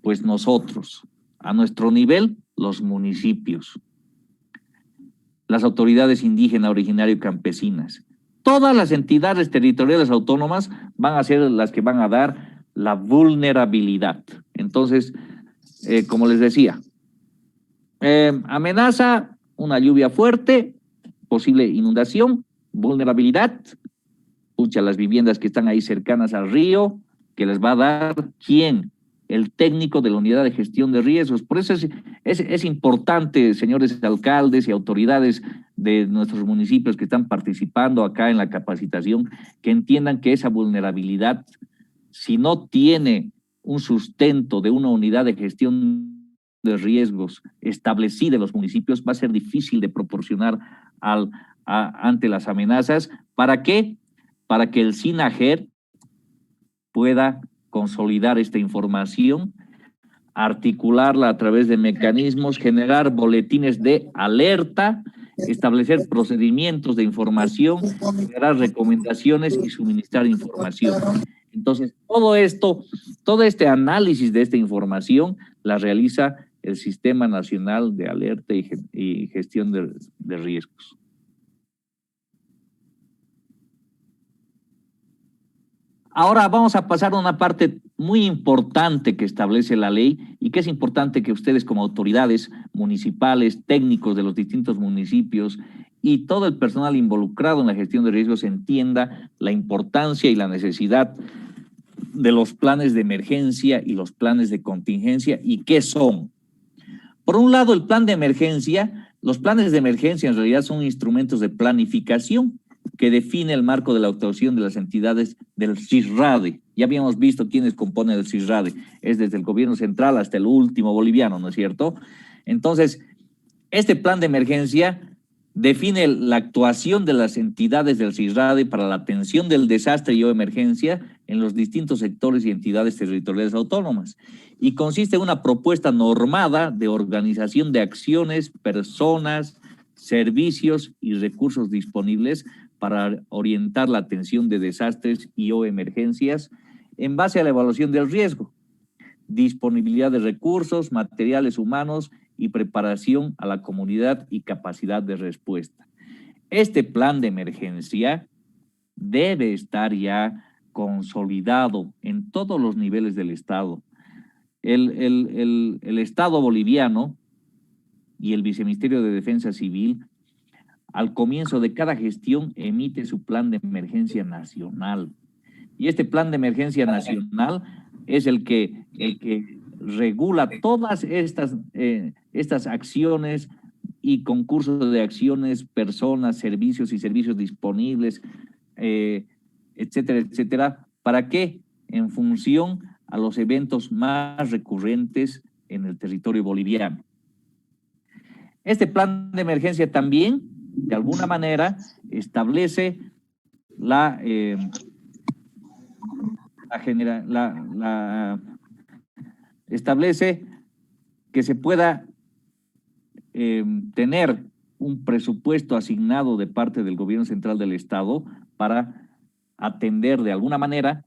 Pues nosotros, a nuestro nivel, los municipios, las autoridades indígenas, originario y campesinas. Todas las entidades territoriales autónomas van a ser las que van a dar la vulnerabilidad. Entonces, como les decía, amenaza, una lluvia fuerte, posible inundación, vulnerabilidad, las viviendas que están ahí cercanas al río, que les va a dar ¿quién? El técnico de la unidad de gestión de riesgos. Por eso es importante, señores alcaldes y autoridades de nuestros municipios que están participando acá en la capacitación, que entiendan que esa vulnerabilidad, si no tiene un sustento de una unidad de gestión de riesgos establecida en los municipios, va a ser difícil de proporcionar ante las amenazas. ¿Para qué? Para que el SINAGER pueda consolidar esta información, articularla a través de mecanismos, generar boletines de alerta, establecer procedimientos de información, generar recomendaciones y suministrar información. Entonces, todo este análisis de esta información la realiza el Sistema Nacional de Alerta y Gestión de Riesgos. Ahora vamos a pasar a una parte muy importante que establece la ley y que es importante que ustedes como autoridades municipales, técnicos de los distintos municipios y todo el personal involucrado en la gestión de riesgos entienda la importancia y la necesidad de los planes de emergencia y los planes de contingencia y qué son. Por un lado, el plan de emergencia, los planes de emergencia en realidad son instrumentos de planificación que define el marco de la actuación de las entidades del CISRADE. Ya habíamos visto quiénes componen el CISRADE, es desde el gobierno central hasta el último boliviano, ¿no es cierto? Entonces, este plan de emergencia define la actuación de las entidades del CISRADE para la atención del desastre y o emergencia en los distintos sectores y entidades territoriales autónomas y consiste en una propuesta normada de organización de acciones, personas, servicios y recursos disponibles para orientar la atención de desastres y o emergencias en base a la evaluación del riesgo, disponibilidad de recursos, materiales humanos y preparación a la comunidad y capacidad de respuesta. Este plan de emergencia debe estar ya consolidado en todos los niveles del Estado. El Estado boliviano y el Viceministerio de Defensa Civil, al comienzo de cada gestión, emite su plan de emergencia nacional. Y este plan de emergencia nacional es el que regula todas estas acciones y concursos de acciones, personas, servicios y servicios disponibles, etcétera, etcétera. ¿Para qué? En función a los eventos más recurrentes en el territorio boliviano. Este plan de emergencia también de alguna manera establece establece que se pueda tener un presupuesto asignado de parte del gobierno central del Estado para atender de alguna manera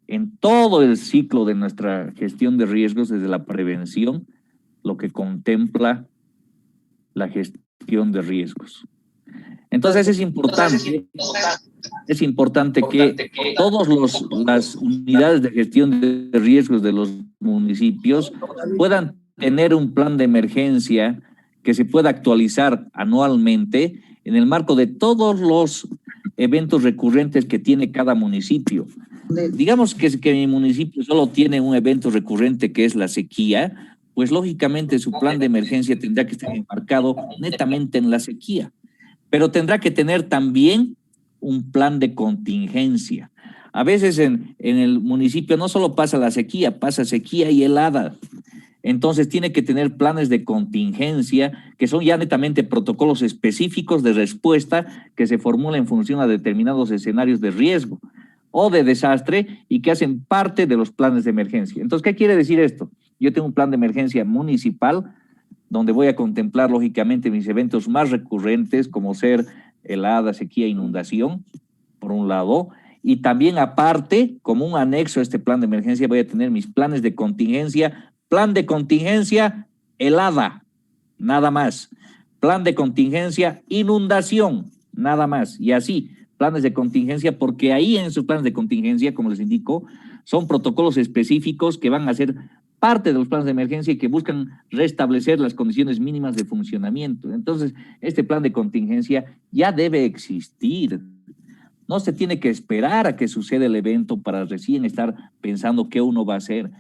en todo el ciclo de nuestra gestión de riesgos, desde la prevención, lo que contempla la gestión de riesgos. Entonces es importante que todas las unidades de gestión de riesgos de los municipios puedan tener un plan de emergencia que se pueda actualizar anualmente en el marco de todos los eventos recurrentes que tiene cada municipio. Digamos que mi municipio solo tiene un evento recurrente que es la sequía, pues lógicamente su plan de emergencia tendrá que estar enmarcado netamente en la sequía, pero tendrá que tener también un plan de contingencia. A veces en el municipio no solo pasa la sequía, pasa sequía y helada. Entonces tiene que tener planes de contingencia que son ya netamente protocolos específicos de respuesta que se formulan en función a determinados escenarios de riesgo o de desastre y que hacen parte de los planes de emergencia. Entonces, ¿qué quiere decir esto? Yo tengo un plan de emergencia municipal donde voy a contemplar lógicamente mis eventos más recurrentes como ser helada, sequía, inundación, por un lado, y también aparte, como un anexo a este plan de emergencia, voy a tener mis planes de contingencia. Plan de contingencia, helada, nada más. Plan de contingencia, inundación, nada más. Y así, planes de contingencia, porque ahí en esos planes de contingencia, como les indico, son protocolos específicos que van a ser parte de los planes de emergencia y que buscan restablecer las condiciones mínimas de funcionamiento. Entonces, este plan de contingencia ya debe existir. No se tiene que esperar a que suceda el evento para recién estar pensando qué uno va a hacer.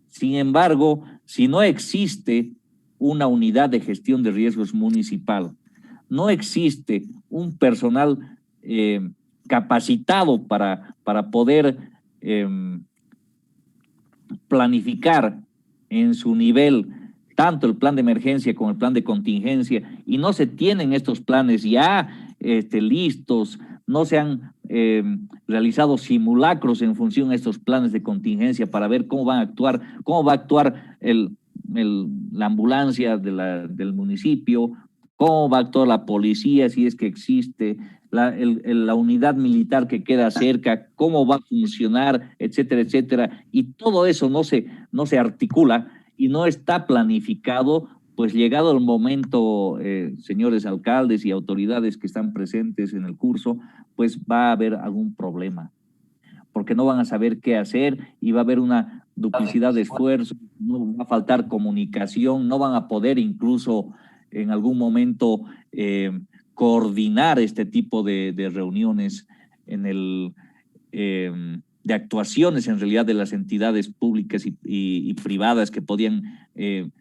Sin embargo, si no existe una unidad de gestión de riesgos municipal, no existe un personal capacitado para poder planificar en su nivel tanto el plan de emergencia como el plan de contingencia, y no se tienen estos planes ya listos, no se han realizado simulacros en función a estos planes de contingencia para ver cómo van a actuar, cómo va a actuar la ambulancia del municipio, cómo va a actuar la policía si es que existe, la unidad militar que queda cerca, cómo va a funcionar, etcétera, etcétera. Y todo eso no se articula y no está planificado. Pues llegado el momento, señores alcaldes y autoridades que están presentes en el curso, pues va a haber algún problema, porque no van a saber qué hacer y va a haber una duplicidad de esfuerzos, no va a faltar comunicación, no van a poder incluso en algún momento coordinar este tipo de reuniones de actuaciones en realidad de las entidades públicas y privadas que podían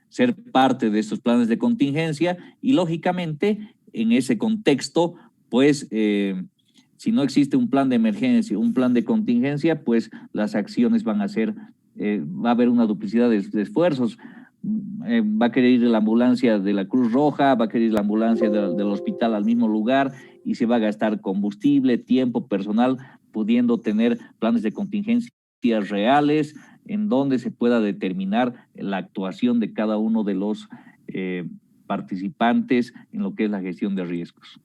ser parte de estos planes de contingencia, y lógicamente en ese contexto pues si no existe un plan de emergencia, un plan de contingencia, pues las acciones van a ser, va a haber una duplicidad de esfuerzos. Va a querer ir la ambulancia de la Cruz Roja, va a querer ir la ambulancia del hospital al mismo lugar y se va a gastar combustible, tiempo, personal, pudiendo tener planes de contingencia reales en donde se pueda determinar la actuación de cada uno de los participantes en lo que es la gestión de riesgos.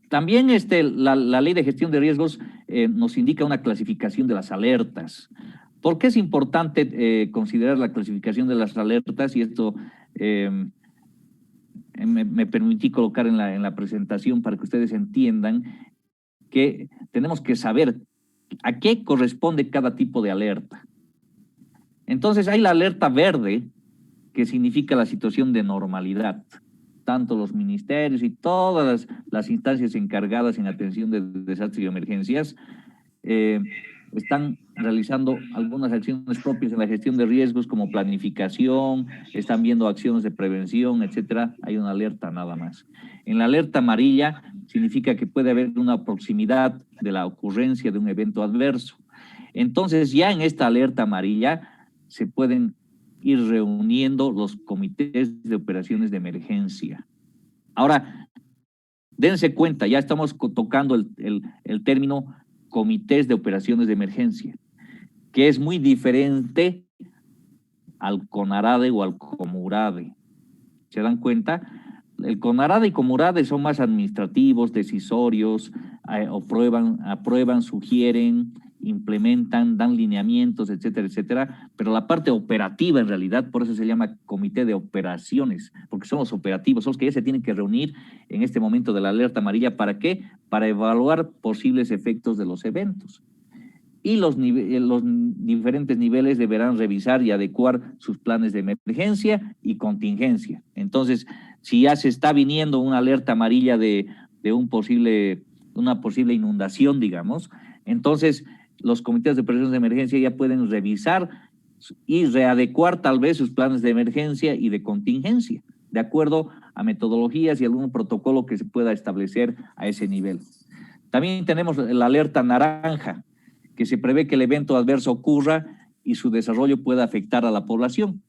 También la ley de gestión de riesgos nos indica una clasificación de las alertas. ¿Por qué es importante considerar la clasificación de las alertas? Y esto me permití colocar en la presentación para que ustedes entiendan que tenemos que saber a qué corresponde cada tipo de alerta. Entonces hay la alerta verde, que significa la situación de normalidad. Tanto los ministerios y todas las instancias encargadas en atención de desastres y emergencias están realizando algunas acciones propias en la gestión de riesgos como planificación, están viendo acciones de prevención, etcétera. Hay una alerta nada más. En la alerta amarilla significa que puede haber una proximidad de la ocurrencia de un evento adverso. Entonces ya en esta alerta amarilla se pueden ir reuniendo los comités de operaciones de emergencia. Ahora, dense cuenta, ya estamos tocando el término comités de operaciones de emergencia, que es muy diferente al CONARADE o al COMURADE. ¿Se dan cuenta? El CONARADE y COMURADE son más administrativos, decisorios, aprueban, sugieren, implementan, dan lineamientos, etcétera, etcétera, pero la parte operativa en realidad, por eso se llama comité de operaciones, porque son los operativos, son los que ya se tienen que reunir en este momento de la alerta amarilla. ¿Para qué? Para evaluar posibles efectos de los eventos. Y los diferentes niveles deberán revisar y adecuar sus planes de emergencia y contingencia. Entonces, si ya se está viniendo una alerta amarilla de una posible inundación, digamos, entonces los comités de operaciones de emergencia ya pueden revisar y readecuar tal vez sus planes de emergencia y de contingencia, de acuerdo a metodologías y algún protocolo que se pueda establecer a ese nivel. También tenemos la alerta naranja, que se prevé que el evento adverso ocurra y su desarrollo pueda afectar a la población.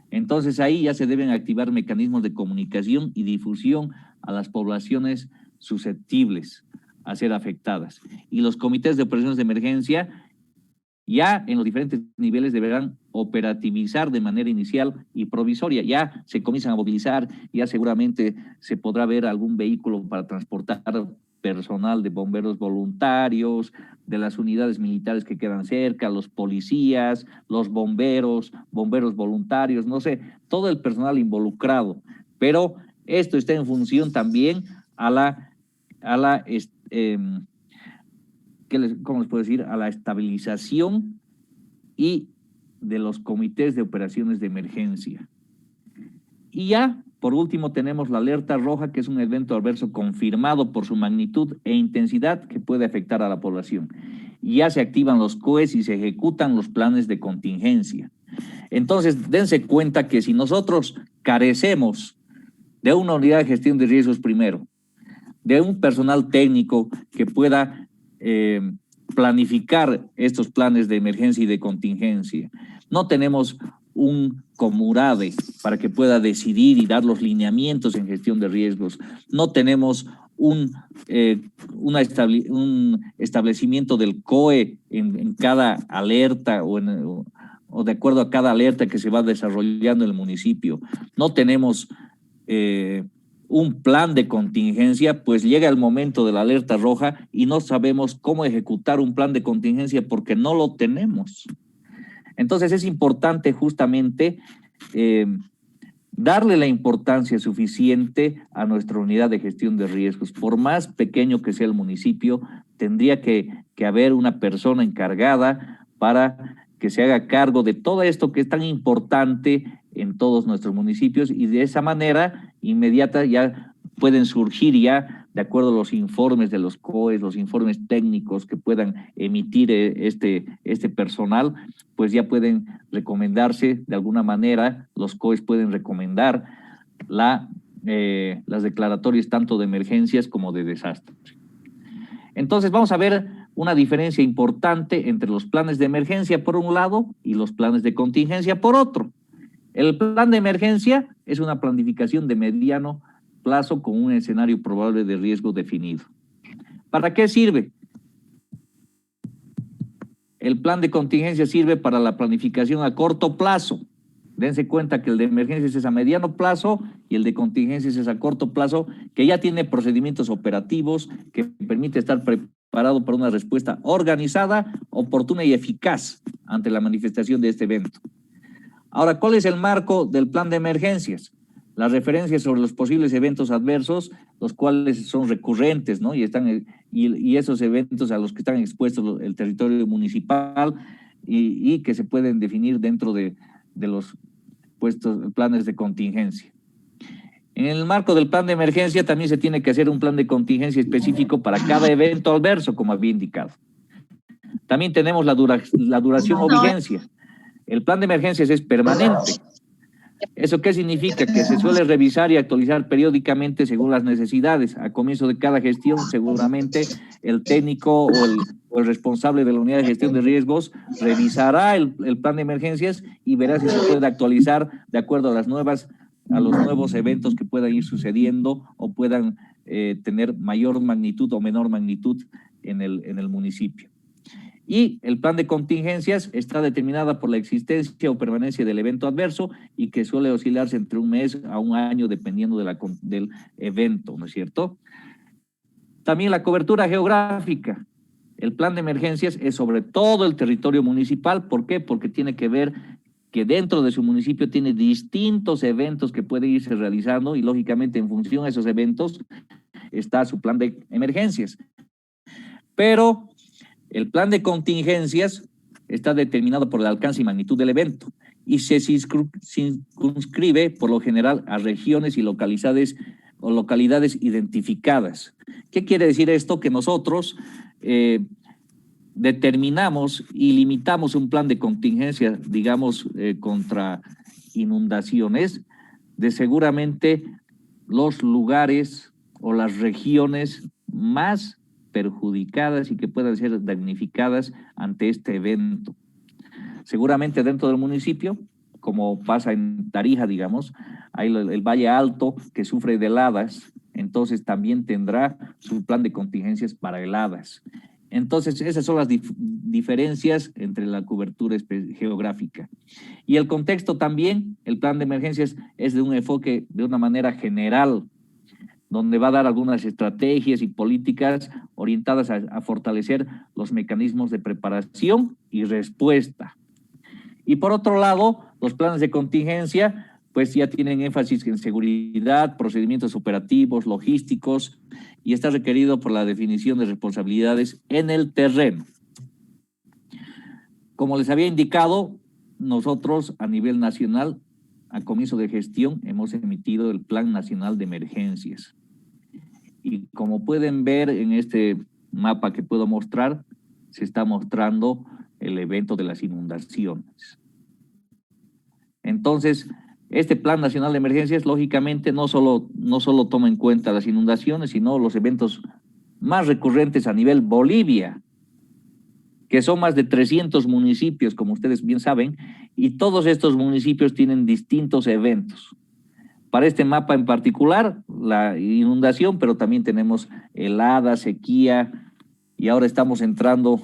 Entonces ahí ya se deben activar mecanismos de comunicación y difusión a las poblaciones susceptibles a ser afectadas. Y los comités de operaciones de emergencia ya en los diferentes niveles deberán operativizar de manera inicial y provisoria. Ya se comienzan a movilizar, ya seguramente se podrá ver algún vehículo para transportar personal de bomberos voluntarios, de las unidades militares que quedan cerca, los policías, los bomberos voluntarios, no sé, todo el personal involucrado. Pero esto está en función también ¿cómo les puedo decir? A la estabilización y de los comités de operaciones de emergencia. Y ya, por último, tenemos la alerta roja, que es un evento adverso confirmado por su magnitud e intensidad que puede afectar a la población. Y ya se activan los COEs y se ejecutan los planes de contingencia. Entonces, dense cuenta que si nosotros carecemos de una unidad de gestión de riesgos primero, de un personal técnico que pueda planificar estos planes de emergencia y de contingencia, no tenemos un COMURADE para que pueda decidir y dar los lineamientos en gestión de riesgos, no tenemos un establecimiento del COE en cada alerta o de acuerdo a cada alerta que se va desarrollando en el municipio, no tenemos un plan de contingencia, pues llega el momento de la alerta roja y no sabemos cómo ejecutar un plan de contingencia porque no lo tenemos. Entonces es importante justamente darle la importancia suficiente a nuestra unidad de gestión de riesgos. Por más pequeño que sea el municipio, tendría que haber una persona encargada para que se haga cargo de todo esto que es tan importante en todos nuestros municipios, y de esa manera inmediata ya pueden surgir ya, de acuerdo a los informes de los COEs, los informes técnicos que puedan emitir este personal, pues ya pueden recomendarse de alguna manera, los COEs pueden recomendar las declaratorias tanto de emergencias como de desastres. Entonces vamos a ver una diferencia importante entre los planes de emergencia por un lado y los planes de contingencia por otro. El plan de emergencia es una planificación de mediano plazo con un escenario probable de riesgo definido. ¿Para qué sirve? El plan de contingencia sirve para la planificación a corto plazo. Dense cuenta que el de emergencias es a mediano plazo y el de contingencias es a corto plazo, que ya tiene procedimientos operativos que permite estar preparado para una respuesta organizada, oportuna y eficaz ante la manifestación de este evento. Ahora, ¿cuál es el marco del plan de emergencias? Las referencias sobre los posibles eventos adversos, los cuales son recurrentes, ¿no? Y esos eventos a los que están expuestos el territorio municipal y que se pueden definir dentro de los planes de contingencia. En el marco del plan de emergencia también se tiene que hacer un plan de contingencia específico para cada evento adverso, como había indicado. También tenemos la duración o vigencia. El plan de emergencias es permanente. ¿Eso qué significa? Que se suele revisar y actualizar periódicamente según las necesidades. A comienzo de cada gestión, seguramente el técnico o el responsable de la unidad de gestión de riesgos revisará el plan de emergencias y verá si se puede actualizar de acuerdo a los nuevos eventos que puedan ir sucediendo o puedan tener mayor magnitud o menor magnitud en el municipio. Y el plan de contingencias está determinada por la existencia o permanencia del evento adverso y que suele oscilarse entre un mes a un año dependiendo del evento, ¿no es cierto? También la cobertura geográfica. El plan de emergencias es sobre todo el territorio municipal. ¿Por qué? Porque tiene que ver que dentro de su municipio tiene distintos eventos que pueden irse realizando y lógicamente en función a esos eventos está su plan de emergencias. Pero el plan de contingencias está determinado por el alcance y magnitud del evento y se circunscribe por lo general a regiones y localidades identificadas. ¿Qué quiere decir esto? Que nosotros determinamos y limitamos un plan de contingencia, digamos, contra inundaciones de seguramente los lugares o las regiones más perjudicadas y que puedan ser damnificadas ante este evento. Seguramente dentro del municipio, como pasa en Tarija, digamos, hay el Valle Alto que sufre de heladas, entonces también tendrá su plan de contingencias para heladas. Entonces, esas son las diferencias entre la cobertura geográfica. Y el contexto también, el plan de emergencias es de un enfoque de una manera general, donde va a dar algunas estrategias y políticas orientadas a fortalecer los mecanismos de preparación y respuesta. Y por otro lado, los planes de contingencia, pues ya tienen énfasis en seguridad, procedimientos operativos, logísticos, y está requerido por la definición de responsabilidades en el terreno. Como les había indicado, nosotros a nivel nacional, a comienzo de gestión, hemos emitido el Plan Nacional de Emergencias. Y como pueden ver en este mapa que puedo mostrar, se está mostrando el evento de las inundaciones. Entonces, este Plan Nacional de Emergencias, lógicamente, no solo toma en cuenta las inundaciones, sino los eventos más recurrentes a nivel Bolivia, que son más de 300 municipios, como ustedes bien saben, y todos estos municipios tienen distintos eventos. Para este mapa en particular, la inundación, pero también tenemos helada, sequía, y ahora estamos entrando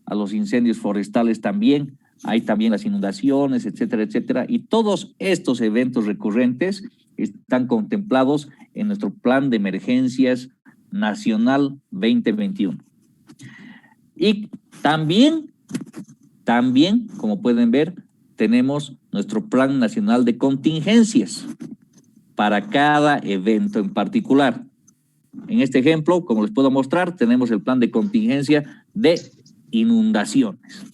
a los incendios forestales también. Hay también las inundaciones, etcétera, etcétera. Y todos estos eventos recurrentes están contemplados en nuestro Plan de Emergencias Nacional 2021. Y también, como pueden ver, tenemos nuestro Plan Nacional de Contingencias para cada evento en particular. En este ejemplo, como les puedo mostrar, tenemos el plan de contingencia de inundaciones.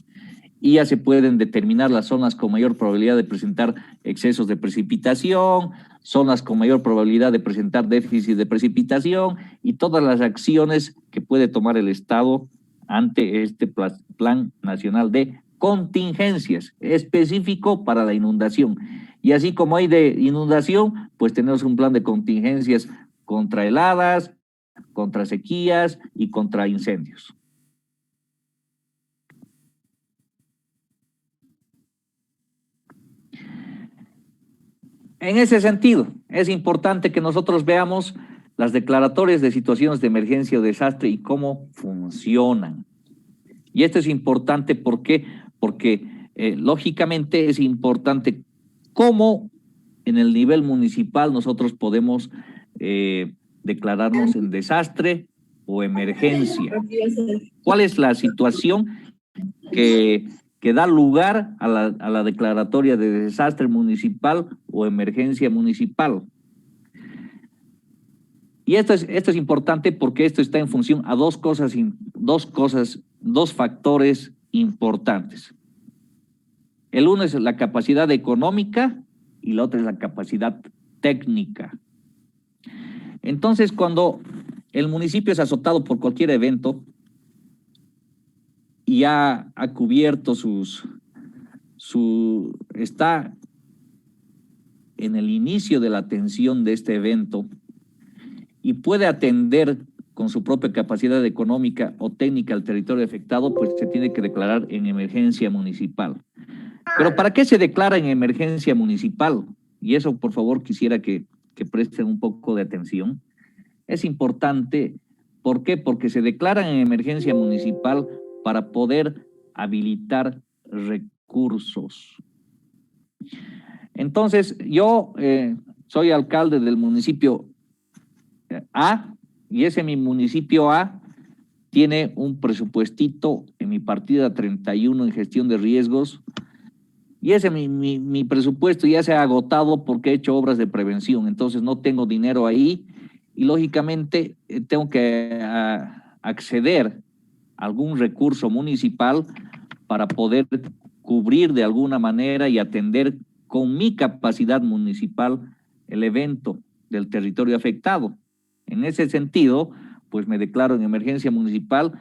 Y ya se pueden determinar las zonas con mayor probabilidad de presentar excesos de precipitación, zonas con mayor probabilidad de presentar déficit de precipitación y todas las acciones que puede tomar el Estado ante este Plan Nacional de Contingencias, específico para la inundación. Y así como hay de inundación, pues tenemos un plan de contingencias contra heladas, contra sequías y contra incendios. En ese sentido, es importante que nosotros veamos las declaratorias de situaciones de emergencia o desastre y cómo funcionan. Y esto es importante porque lógicamente es importante cómo en el nivel municipal nosotros podemos declararnos en desastre o emergencia. ¿Cuál es la situación que da lugar a la declaratoria de desastre municipal o emergencia municipal? Y esto es importante porque esto está en función a dos factores importantes. El uno es la capacidad económica y la otra es la capacidad técnica. Entonces, cuando el municipio es azotado por cualquier evento y ha cubierto está en el inicio de la atención de este evento y puede atender con su propia capacidad económica o técnica al territorio afectado, pues se tiene que declarar en emergencia municipal. Pero ¿para qué se declara en emergencia municipal? Y eso, por favor, quisiera que presten un poco de atención. Es importante, ¿por qué? Porque se declara en emergencia municipal para poder habilitar recursos. Entonces, yo soy alcalde del municipio A, y ese mi municipio A tiene un presupuestito en mi partida 31 en gestión de riesgos, y ese mi presupuesto ya se ha agotado porque he hecho obras de prevención, entonces no tengo dinero ahí y lógicamente tengo que acceder a algún recurso municipal para poder cubrir de alguna manera y atender con mi capacidad municipal el evento del territorio afectado. En ese sentido, pues me declaro en emergencia municipal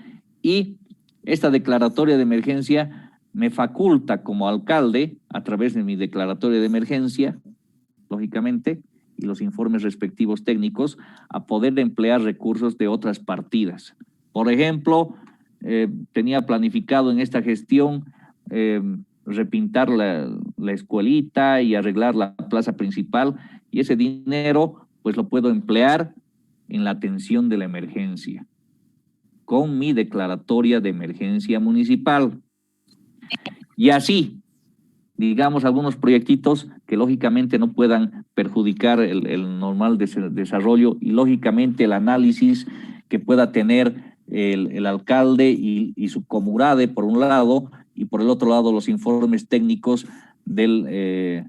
y esta declaratoria de emergencia me faculta como alcalde, a través de mi declaratoria de emergencia, lógicamente, y los informes respectivos técnicos, a poder emplear recursos de otras partidas. Por ejemplo, tenía planificado en esta gestión repintar la escuelita y arreglar la plaza principal, y ese dinero pues lo puedo emplear en la atención de la emergencia, con mi declaratoria de emergencia municipal. Y así, digamos, algunos proyectitos que lógicamente no puedan perjudicar el normal desarrollo y lógicamente el análisis que pueda tener el alcalde y su comurade por un lado, y por el otro lado los informes técnicos del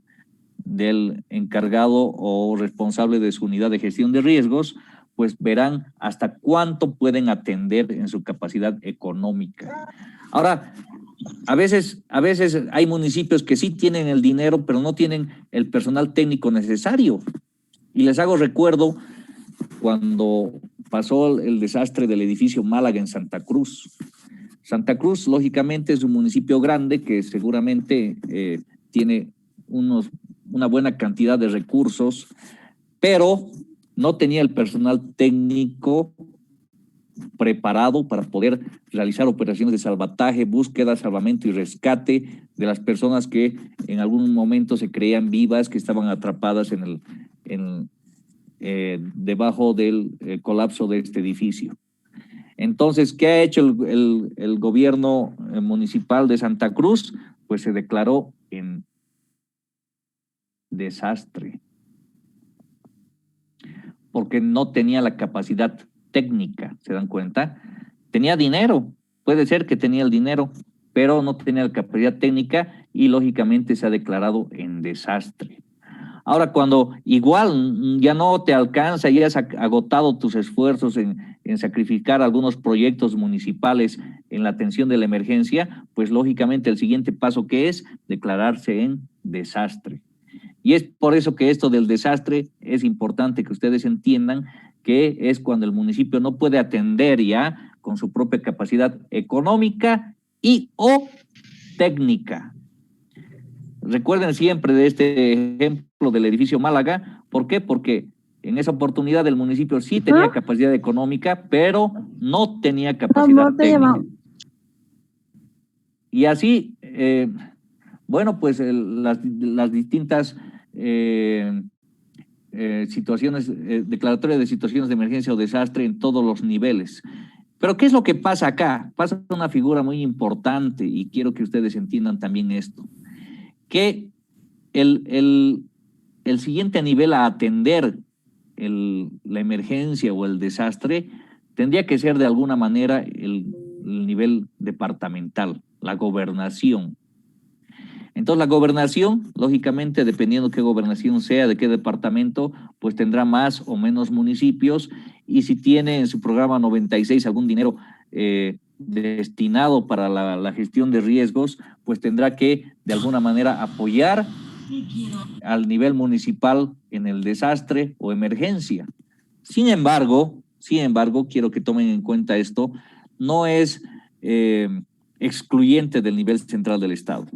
encargado o responsable de su unidad de gestión de riesgos, pues verán hasta cuánto pueden atender en su capacidad económica. Ahora, a veces hay municipios que sí tienen el dinero, pero no tienen el personal técnico necesario. Y les hago recuerdo cuando pasó el desastre del edificio Málaga en Santa Cruz. Santa Cruz, lógicamente, es un municipio grande que seguramente tiene una buena cantidad de recursos, pero no tenía el personal técnico preparado para poder realizar operaciones de salvataje, búsqueda, salvamento y rescate de las personas que en algún momento se creían vivas, que estaban atrapadas debajo del colapso de este edificio. Entonces, ¿qué ha hecho el gobierno municipal de Santa Cruz? Pues se declaró en desastre, porque no tenía la capacidad técnica, ¿se dan cuenta? Tenía dinero, puede ser que tenía el dinero, pero no tenía la capacidad técnica y lógicamente se ha declarado en desastre. Ahora, cuando igual ya no te alcanza, ya has agotado tus esfuerzos en sacrificar algunos proyectos municipales en la atención de la emergencia, pues lógicamente el siguiente paso que es declararse en desastre. Y es por eso que esto del desastre es importante que ustedes entiendan que es cuando el municipio no puede atender ya con su propia capacidad económica y o técnica. Recuerden siempre de este ejemplo del edificio Málaga. ¿Por qué? Porque en esa oportunidad el municipio sí tenía capacidad económica, pero no tenía capacidad técnica. Y así, bueno, pues las distintas situaciones, declaratorias de situaciones de emergencia o desastre en todos los niveles. Pero ¿qué es lo que pasa acá? Pasa una figura muy importante y quiero que ustedes entiendan también esto. Que el siguiente nivel a atender la emergencia o el desastre tendría que ser de alguna manera el nivel departamental, la gobernación. Entonces la gobernación, lógicamente, dependiendo qué gobernación sea, de qué departamento, pues tendrá más o menos municipios, y si tiene en su programa 96 algún dinero destinado para la gestión de riesgos, pues tendrá que de alguna manera apoyar al nivel municipal en el desastre o emergencia. Sin embargo, quiero que tomen en cuenta esto, no es excluyente del nivel central del Estado.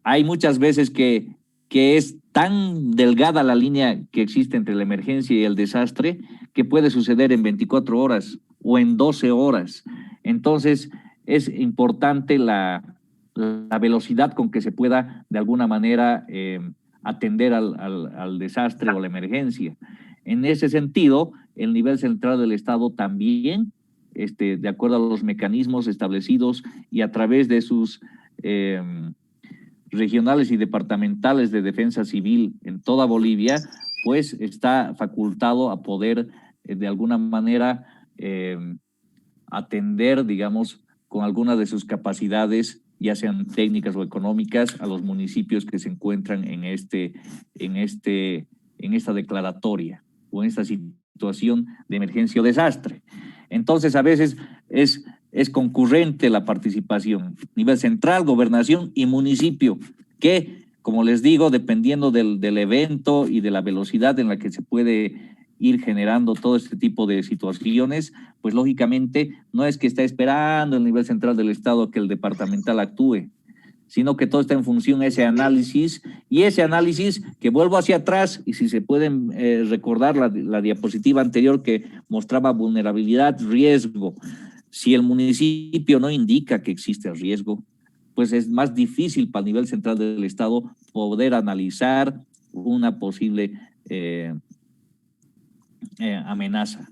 Hay muchas veces que que es tan delgada la línea que existe entre la emergencia y el desastre que puede suceder en 24 horas o en 12 horas. Entonces, es importante la velocidad con que se pueda de alguna manera atender al desastre o la emergencia. En ese sentido, el nivel central del Estado también, de acuerdo a los mecanismos establecidos y a través de sus regionales y departamentales de defensa civil en toda Bolivia, pues está facultado a poder de alguna manera atender, digamos, con algunas de sus capacidades, ya sean técnicas o económicas, a los municipios que se encuentran en esta declaratoria o en esta situación de emergencia o desastre. Entonces, a veces es concurrente la participación, nivel central, gobernación y municipio, que, como les digo, dependiendo del evento y de la velocidad en la que se puede ir generando todo este tipo de situaciones, pues lógicamente no es que está esperando el nivel central del Estado que el departamental actúe, sino que todo está en función de ese análisis, y ese análisis que vuelvo hacia atrás, y si se pueden recordar la diapositiva anterior que mostraba vulnerabilidad, riesgo. Si el municipio no indica que existe riesgo, pues es más difícil para el nivel central del Estado poder analizar una posible amenaza.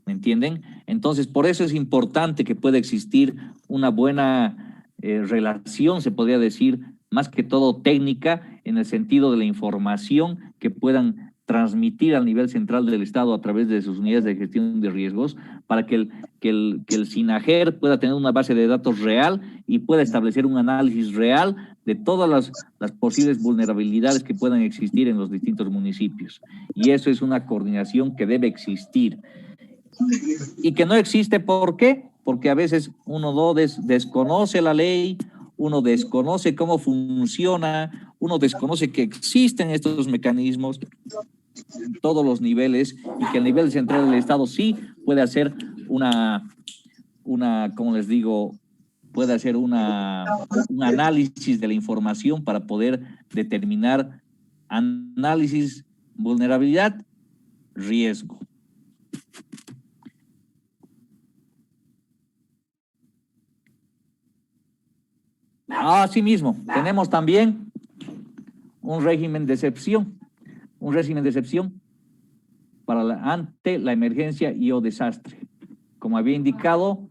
¿Me entienden? Entonces, por eso es importante que pueda existir una buena relación, se podría decir, más que todo técnica, en el sentido de la información que puedan transmitir al nivel central del Estado a través de sus unidades de gestión de riesgos, para que el SINAGER pueda tener una base de datos real y pueda establecer un análisis real de todas las posibles vulnerabilidades que puedan existir en los distintos municipios. Y eso es una coordinación que debe existir. Y que no existe, ¿por qué? Porque a veces uno desconoce la ley, uno desconoce cómo funciona, uno desconoce que existen estos mecanismos en todos los niveles, y que el nivel central del Estado sí puede hacer como les digo, puede hacer un análisis de la información para poder determinar análisis, vulnerabilidad, riesgo. Asimismo, tenemos también un régimen de excepción ante la emergencia y o desastre. Como había indicado,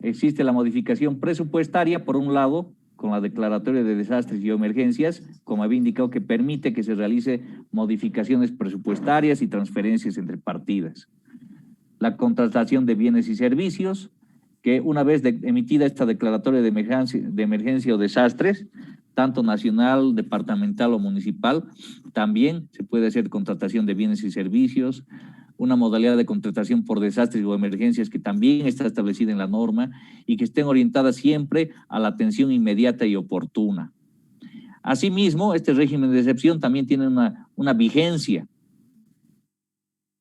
existe la modificación presupuestaria, por un lado, con la declaratoria de desastres y o emergencias, como había indicado, que permite que se realice modificaciones presupuestarias y transferencias entre partidas. La contratación de bienes y servicios, que una vez emitida esta declaratoria de emergencia o desastres, tanto nacional, departamental o municipal, también se puede hacer contratación de bienes y servicios, una modalidad de contratación por desastres o emergencias que también está establecida en la norma y que estén orientadas siempre a la atención inmediata y oportuna. Asimismo, este régimen de excepción también tiene una vigencia,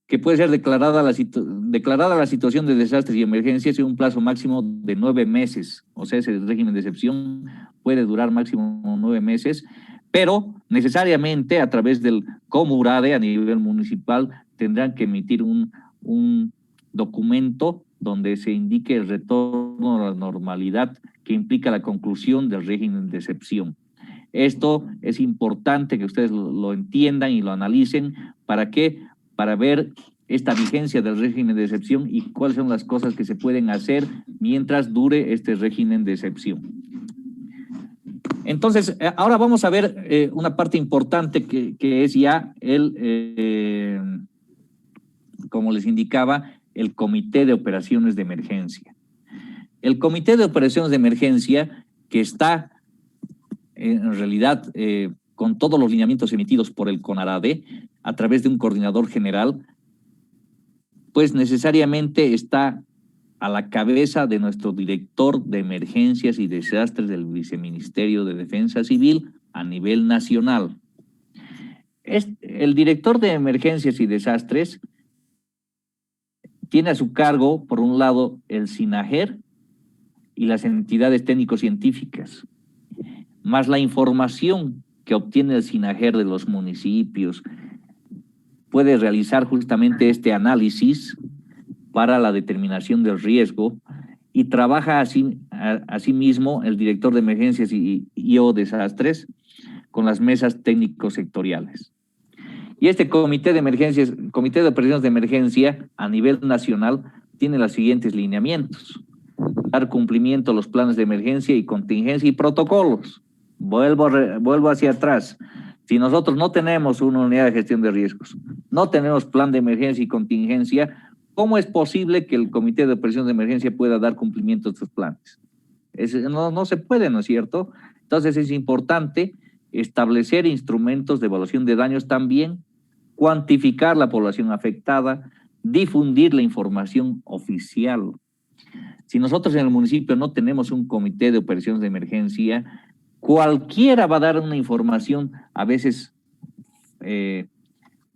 que puede ser declarada la situación de desastres y emergencias en un plazo máximo de 9 meses. O sea, ese régimen de excepción puede durar máximo 9 meses, pero necesariamente a través del COMURADE a nivel municipal tendrán que emitir un documento donde se indique el retorno a la normalidad, que implica la conclusión del régimen de excepción. Esto es importante que ustedes lo entiendan y lo analicen. ¿Para qué? Para ver esta vigencia del régimen de excepción y cuáles son las cosas que se pueden hacer mientras dure este régimen de excepción. Entonces, ahora vamos a ver una parte importante que es ya como les indicaba, el Comité de Operaciones de Emergencia. El Comité de Operaciones de Emergencia, que está en realidad con todos los lineamientos emitidos por el CONARADE, a través de un coordinador general, pues necesariamente está a la cabeza de nuestro director de emergencias y desastres del Viceministerio de Defensa Civil a nivel nacional. El director de emergencias y desastres tiene a su cargo, por un lado, el SINAGER y las entidades técnico-científicas, más la información que obtiene el SINAGER de los municipios puede realizar justamente este análisis para la determinación del riesgo y trabaja asimismo el director de emergencias y o desastres con las mesas técnicos sectoriales. Y este comité de emergencias, comité de operaciones de emergencia a nivel nacional tiene los siguientes lineamientos: dar cumplimiento a los planes de emergencia y contingencia y protocolos. Vuelvo hacia atrás. Si nosotros no tenemos una unidad de gestión de riesgos, no tenemos plan de emergencia y contingencia, ¿cómo es posible que el comité de operaciones de emergencia pueda dar cumplimiento a estos planes? No se puede, ¿no es cierto? Entonces es importante establecer instrumentos de evaluación de daños también, cuantificar la población afectada, difundir la información oficial. Si nosotros en el municipio no tenemos un comité de operaciones de emergencia, cualquiera va a dar una información a veces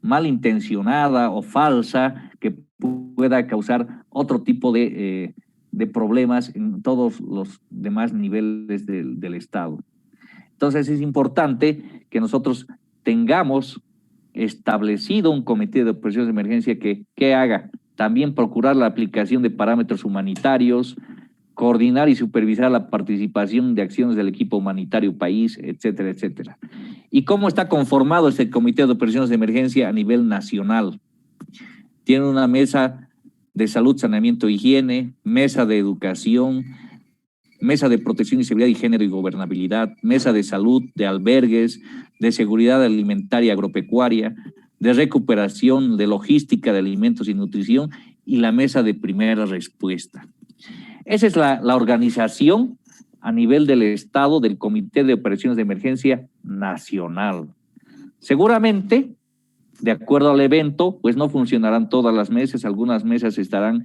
malintencionada o falsa que pueda causar otro tipo de problemas en todos los demás niveles del Estado. Entonces es importante que nosotros tengamos establecido un comité de operaciones de emergencia que haga también procurar la aplicación de parámetros humanitarios, coordinar y supervisar la participación de acciones del equipo humanitario país, etcétera, etcétera. ¿Y cómo está conformado este comité de operaciones de emergencia a nivel nacional? Tiene una mesa de salud, saneamiento, higiene, mesa de educación, mesa de protección y seguridad y género y gobernabilidad, mesa de salud, de albergues, de seguridad alimentaria agropecuaria, de recuperación, de logística de alimentos y nutrición y la mesa de primera respuesta. Esa es la organización a nivel del Estado del Comité de Operaciones de Emergencia Nacional. Seguramente, de acuerdo al evento, pues no funcionarán todas las mesas, algunas mesas estarán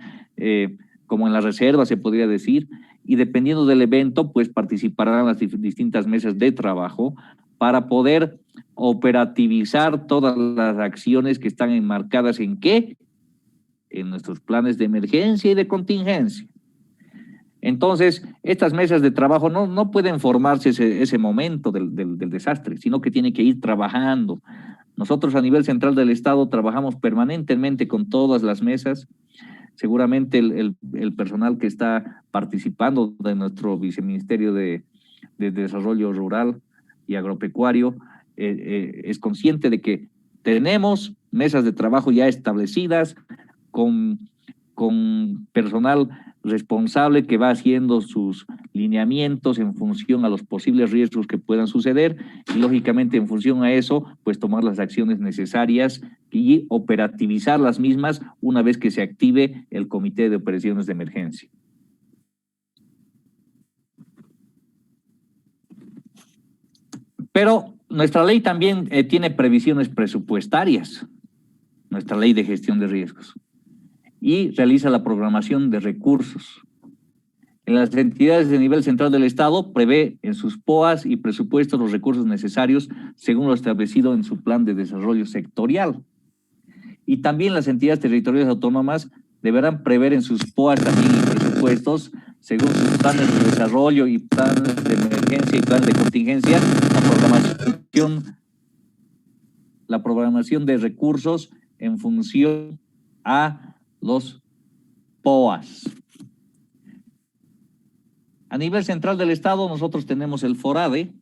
como en la reserva, se podría decir, y dependiendo del evento, pues participarán las distintas mesas de trabajo para poder operativizar todas las acciones que están enmarcadas ¿en qué? En nuestros planes de emergencia y de contingencia. Entonces, estas mesas de trabajo no pueden formarse ese momento del desastre, sino que tienen que ir trabajando. Nosotros a nivel central del Estado trabajamos permanentemente con todas las mesas. Seguramente el personal que está participando de nuestro Viceministerio de Desarrollo Rural y Agropecuario es consciente de que tenemos mesas de trabajo ya establecidas con personal responsable que va haciendo sus lineamientos en función a los posibles riesgos que puedan suceder y lógicamente en función a eso pues tomar las acciones necesarias y operativizar las mismas una vez que se active el Comité de Operaciones de Emergencia. Pero nuestra ley también tiene previsiones presupuestarias, nuestra ley de gestión de riesgos, y realiza la programación de recursos. En las entidades de nivel central del Estado prevé en sus POAs y presupuestos los recursos necesarios según lo establecido en su plan de desarrollo sectorial. Y también las entidades territoriales autónomas deberán prever en sus POAs también y presupuestos según sus planes de desarrollo y planes de emergencia y planes de contingencia la programación de recursos en función a los POAs. A nivel central del Estado, nosotros tenemos el FORADE,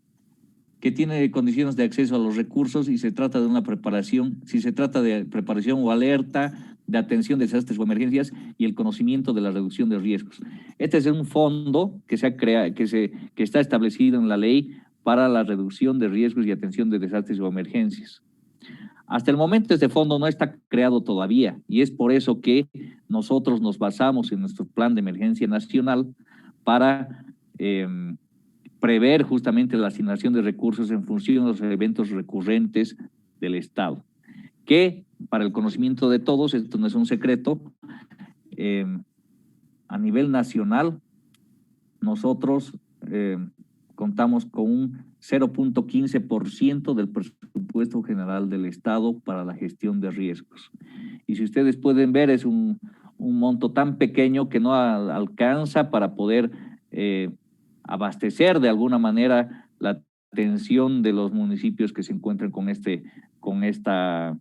que tiene condiciones de acceso a los recursos y se trata de una preparación, si se trata de preparación o alerta, de atención de desastres o emergencias y el conocimiento de la reducción de riesgos. Este es un fondo que está establecido en la ley para la reducción de riesgos y atención de desastres o emergencias. Hasta el momento este fondo no está creado todavía y es por eso que nosotros nos basamos en nuestro plan de emergencia nacional para prever justamente la asignación de recursos en función de los eventos recurrentes del Estado. Que para el conocimiento de todos, esto no es un secreto, a nivel nacional nosotros contamos con un 0.15% del presupuesto general del Estado para la gestión de riesgos. Y si ustedes pueden ver, es un monto tan pequeño que no alcanza para poder abastecer de alguna manera la atención de los municipios que se encuentran con esta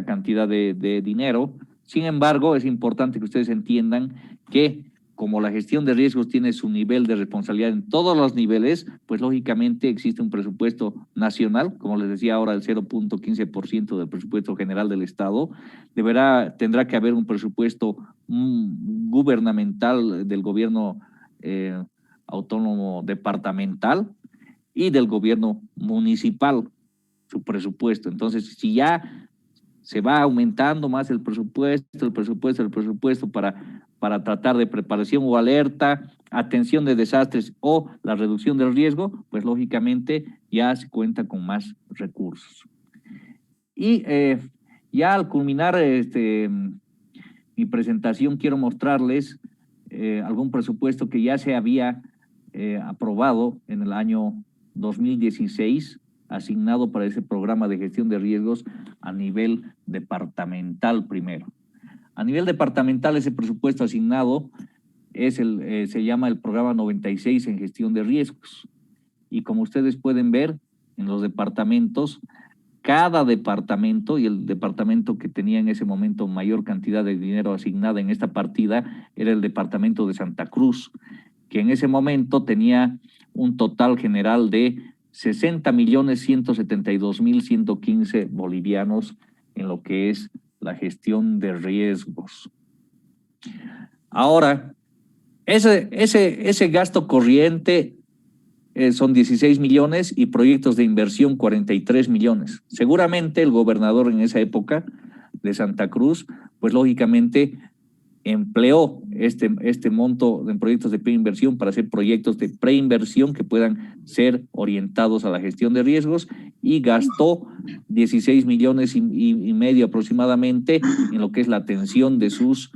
cantidad de dinero. Sin embargo, es importante que ustedes entiendan que como la gestión de riesgos tiene su nivel de responsabilidad en todos los niveles, pues lógicamente existe un presupuesto nacional, como les decía ahora, el 0.15% del presupuesto general del Estado. Tendrá que haber un presupuesto gubernamental del gobierno autónomo departamental y del gobierno municipal, su presupuesto. Entonces, si ya se va aumentando más el presupuesto para tratar de preparación o alerta, atención de desastres o la reducción del riesgo, pues lógicamente ya se cuenta con más recursos. Y ya al culminar mi presentación, quiero mostrarles algún presupuesto que ya se había aprobado en el año 2016, asignado para ese programa de gestión de riesgos a nivel departamental primero. A nivel departamental, ese presupuesto asignado se llama el programa 96 en gestión de riesgos. Y como ustedes pueden ver, en los departamentos, cada departamento, y el departamento que tenía en ese momento mayor cantidad de dinero asignada en esta partida era el departamento de Santa Cruz, que en ese momento tenía un total general de 60.172.115 bolivianos en lo que es la gestión de riesgos. Ahora, ese gasto corriente son 16 millones y proyectos de inversión 43 millones. Seguramente el gobernador en esa época de Santa Cruz, pues lógicamente empleó este monto en proyectos de preinversión para hacer proyectos de preinversión que puedan ser orientados a la gestión de riesgos y gastó 16 millones y medio aproximadamente en lo que es la atención de sus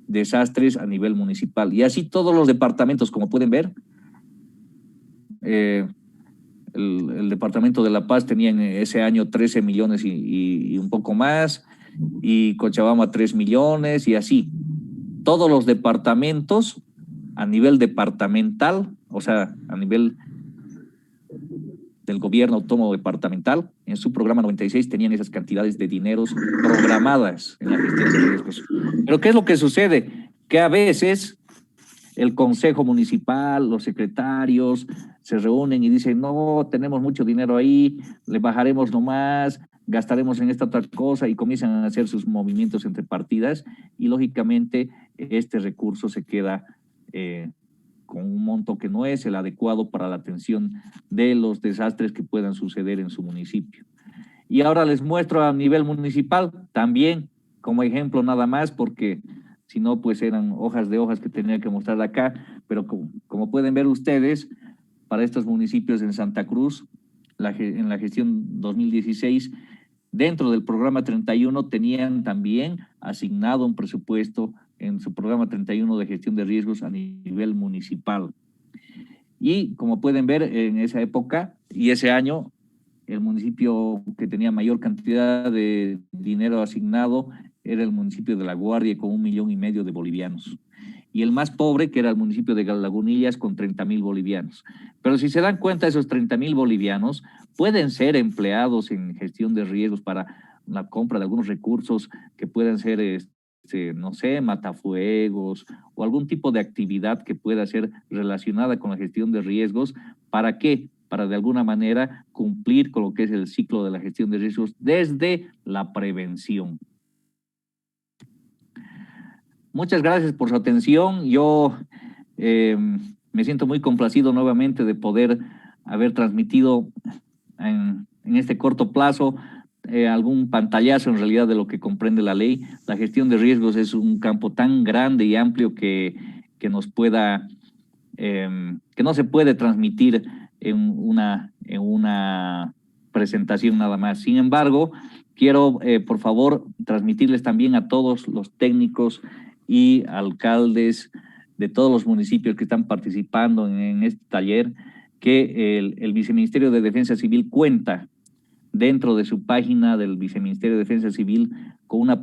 desastres a nivel municipal. Y así todos los departamentos, como pueden ver, el departamento de La Paz tenía en ese año 13 millones y un poco más, y Cochabamba 3 millones y así. Todos los departamentos a nivel departamental, o sea, a nivel del gobierno autónomo departamental, en su programa 96 tenían esas cantidades de dineros programadas en la gestión de riesgos. Pero ¿qué es lo que sucede? Que a veces el consejo municipal, los secretarios se reúnen y dicen, no, tenemos mucho dinero ahí, le bajaremos nomás, gastaremos en esta otra cosa, y comienzan a hacer sus movimientos entre partidas y lógicamente este recurso se queda con un monto que no es el adecuado para la atención de los desastres que puedan suceder en su municipio. Y ahora les muestro a nivel municipal también como ejemplo nada más, porque si no pues eran hojas que tenía que mostrar acá, pero como pueden ver ustedes, para estos municipios en Santa Cruz, en la gestión 2016, dentro del programa 31 tenían también asignado un presupuesto en su programa 31 de gestión de riesgos a nivel municipal. Y como pueden ver, en esa época y ese año, el municipio que tenía mayor cantidad de dinero asignado era el municipio de La Guardia, con 1,5 millones de bolivianos. Y el más pobre, que era el municipio de Lagunillas, con 30.000 bolivianos. Pero si se dan cuenta, esos 30.000 bolivianos pueden ser empleados en gestión de riesgos para la compra de algunos recursos que puedan ser, no sé, matafuegos o algún tipo de actividad que pueda ser relacionada con la gestión de riesgos. ¿Para qué? Para de alguna manera cumplir con lo que es el ciclo de la gestión de riesgos desde la prevención. Muchas gracias por su atención. Yo me siento muy complacido nuevamente de poder haber transmitido en este corto plazo algún pantallazo en realidad de lo que comprende la ley. La gestión de riesgos es un campo tan grande y amplio que nos pueda, que no se puede transmitir en una presentación nada más. Sin embargo, quiero por favor transmitirles también a todos los técnicos y alcaldes de todos los municipios que están participando en este taller que el Viceministerio de Defensa Civil cuenta dentro de su página del Viceministerio de Defensa Civil con una